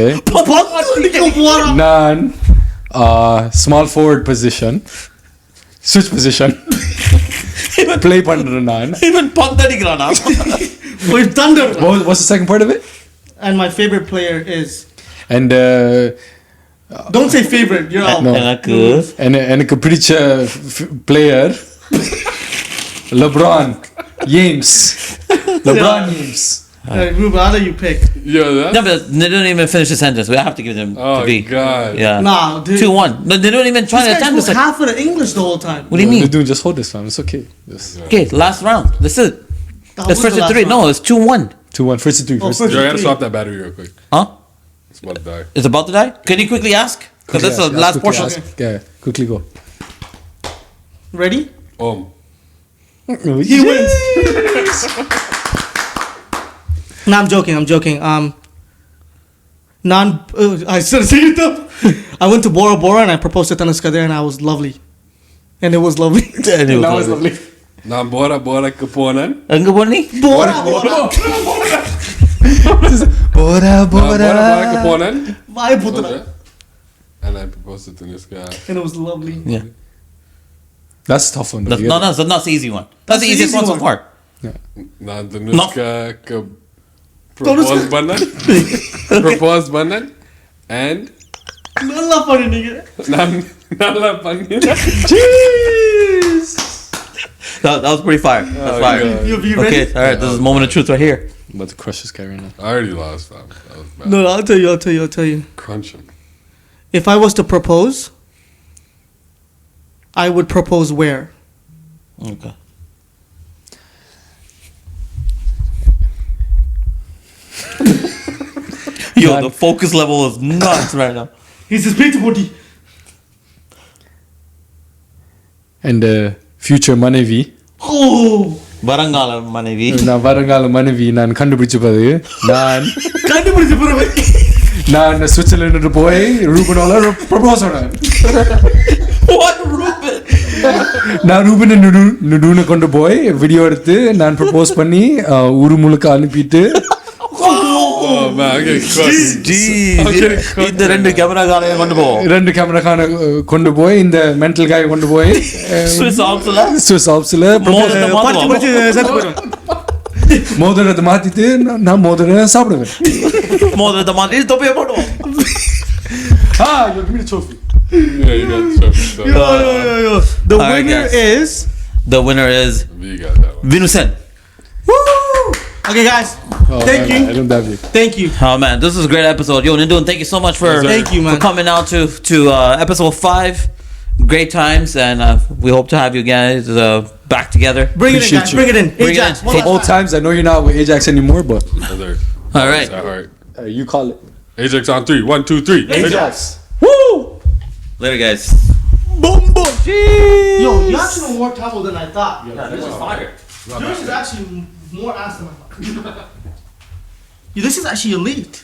நான் small forward position, switch position. Play பண்றேன் நான். Even pandadigrana. With thunder. What's the second part of it? And my favorite player is. And Don't say favorite. You're out. no. எனக்கு பிடிச்ச player LeBron James. James. Ruben, how do you pick? Yo, that. No, but they didn't even finish the sentence. We have to give them Oh, to be. God. Yeah. Nah, dude. 2-1. No, they don't even try This to guy attempt spoke this. half of the English the whole time. What do you mean? Nidun, just hold this, fam. It's okay. Okay, last round. This is it. That It's was first the to last 3. round. No, it's 2-1. 2-1. First to 3. Oh, First first- Yo, I gotta swap that battery real quick. Huh? It's about to die. It's about to die? Can you quickly ask? Because that's the last portion. Yeah, quickly go. Ready? He wins. No, I'm joking. I said it up. I went to Bora Bora and I proposed to 𝗙cie𝗹𝗹cie there and I was lovely. And it was lovely. That was lovely. Now, Bora Kaponan. Anga bonni? Bora Bora. Bora, Bora Kaponan. Why putra? And I proposed it to this guy. And it was lovely. Yeah. That's a tough one. That's not the easy one. That's the easiest one so far. Now, the Nuska proposed Banan. And. Nalla funny nigga. Nalla Panni. Jeez. That was pretty fire. That's fire. God. You ready? Okay, alright, this is moment of truth right here. I'm about to crush this guy right now. I already lost, fam. That was bad. No, I'll tell you. Crunch him. If I was to propose, I would propose where? Okay. Yo, the focus level is nuts right now. He's his big body. And future மனைவி வருங்கால மனைவி நான் வருங்கால மனைவி நான் கண்டுபிடிச்சது கண்டுபிடிச்சு போறவே நான் சுவிட்சர்லாந்து போய் ரூபனோட ப்ரொபோஸ் பண்ணேன் What Ruben? நான் ரூபனை நுடுனை கொண்டு போய் வீடியோ எடுத்து நான் ப்ரொபோஸ் பண்ணி ஊரு முழுக்க அனுப்பிட்டு Oh, man, I'm getting crushed. இந்த ரெண்டு கேமரா காலையை கொண்டு போவோம் 2 கேமராக்கான கொண்டு போய் இந்த மென்டல் காயை கொண்டு போய் ஸ்விஸ் ஆப்ஸ்ல மோதிரத்தை மாத்திட்டு நான் மோதிரம் சாப்பிடுவேன் மோதிரத்தை மாத்தி தொப்பியை போடுவோம் you're really trophy. Yeah, you got trophy. Yo. The All right, winner guys. is. The winner is You got that one. Vinusen. Woo! Okay, guys. Thank you. I don't have you. Thank you. Oh man, this was a great episode. Yo, Nidun, thank you so much for Thank you, man. for coming out to episode 5. Great times, and we hope to have you guys back together. Bring it in, Appreciate guys. you. Bring it in. Bring it Ajax. in. one last Old time. times. I know you're not with Ajax anymore, but All right. you call it. Ajax on 3. 1, 2, 3. Ajax. Woo! Later, guys. Boom, boom. Jeez. Yo, you actually know more Tamil than I thought. Yeah, this is fire. Yours is actually more ass than I thought. This is actually elite.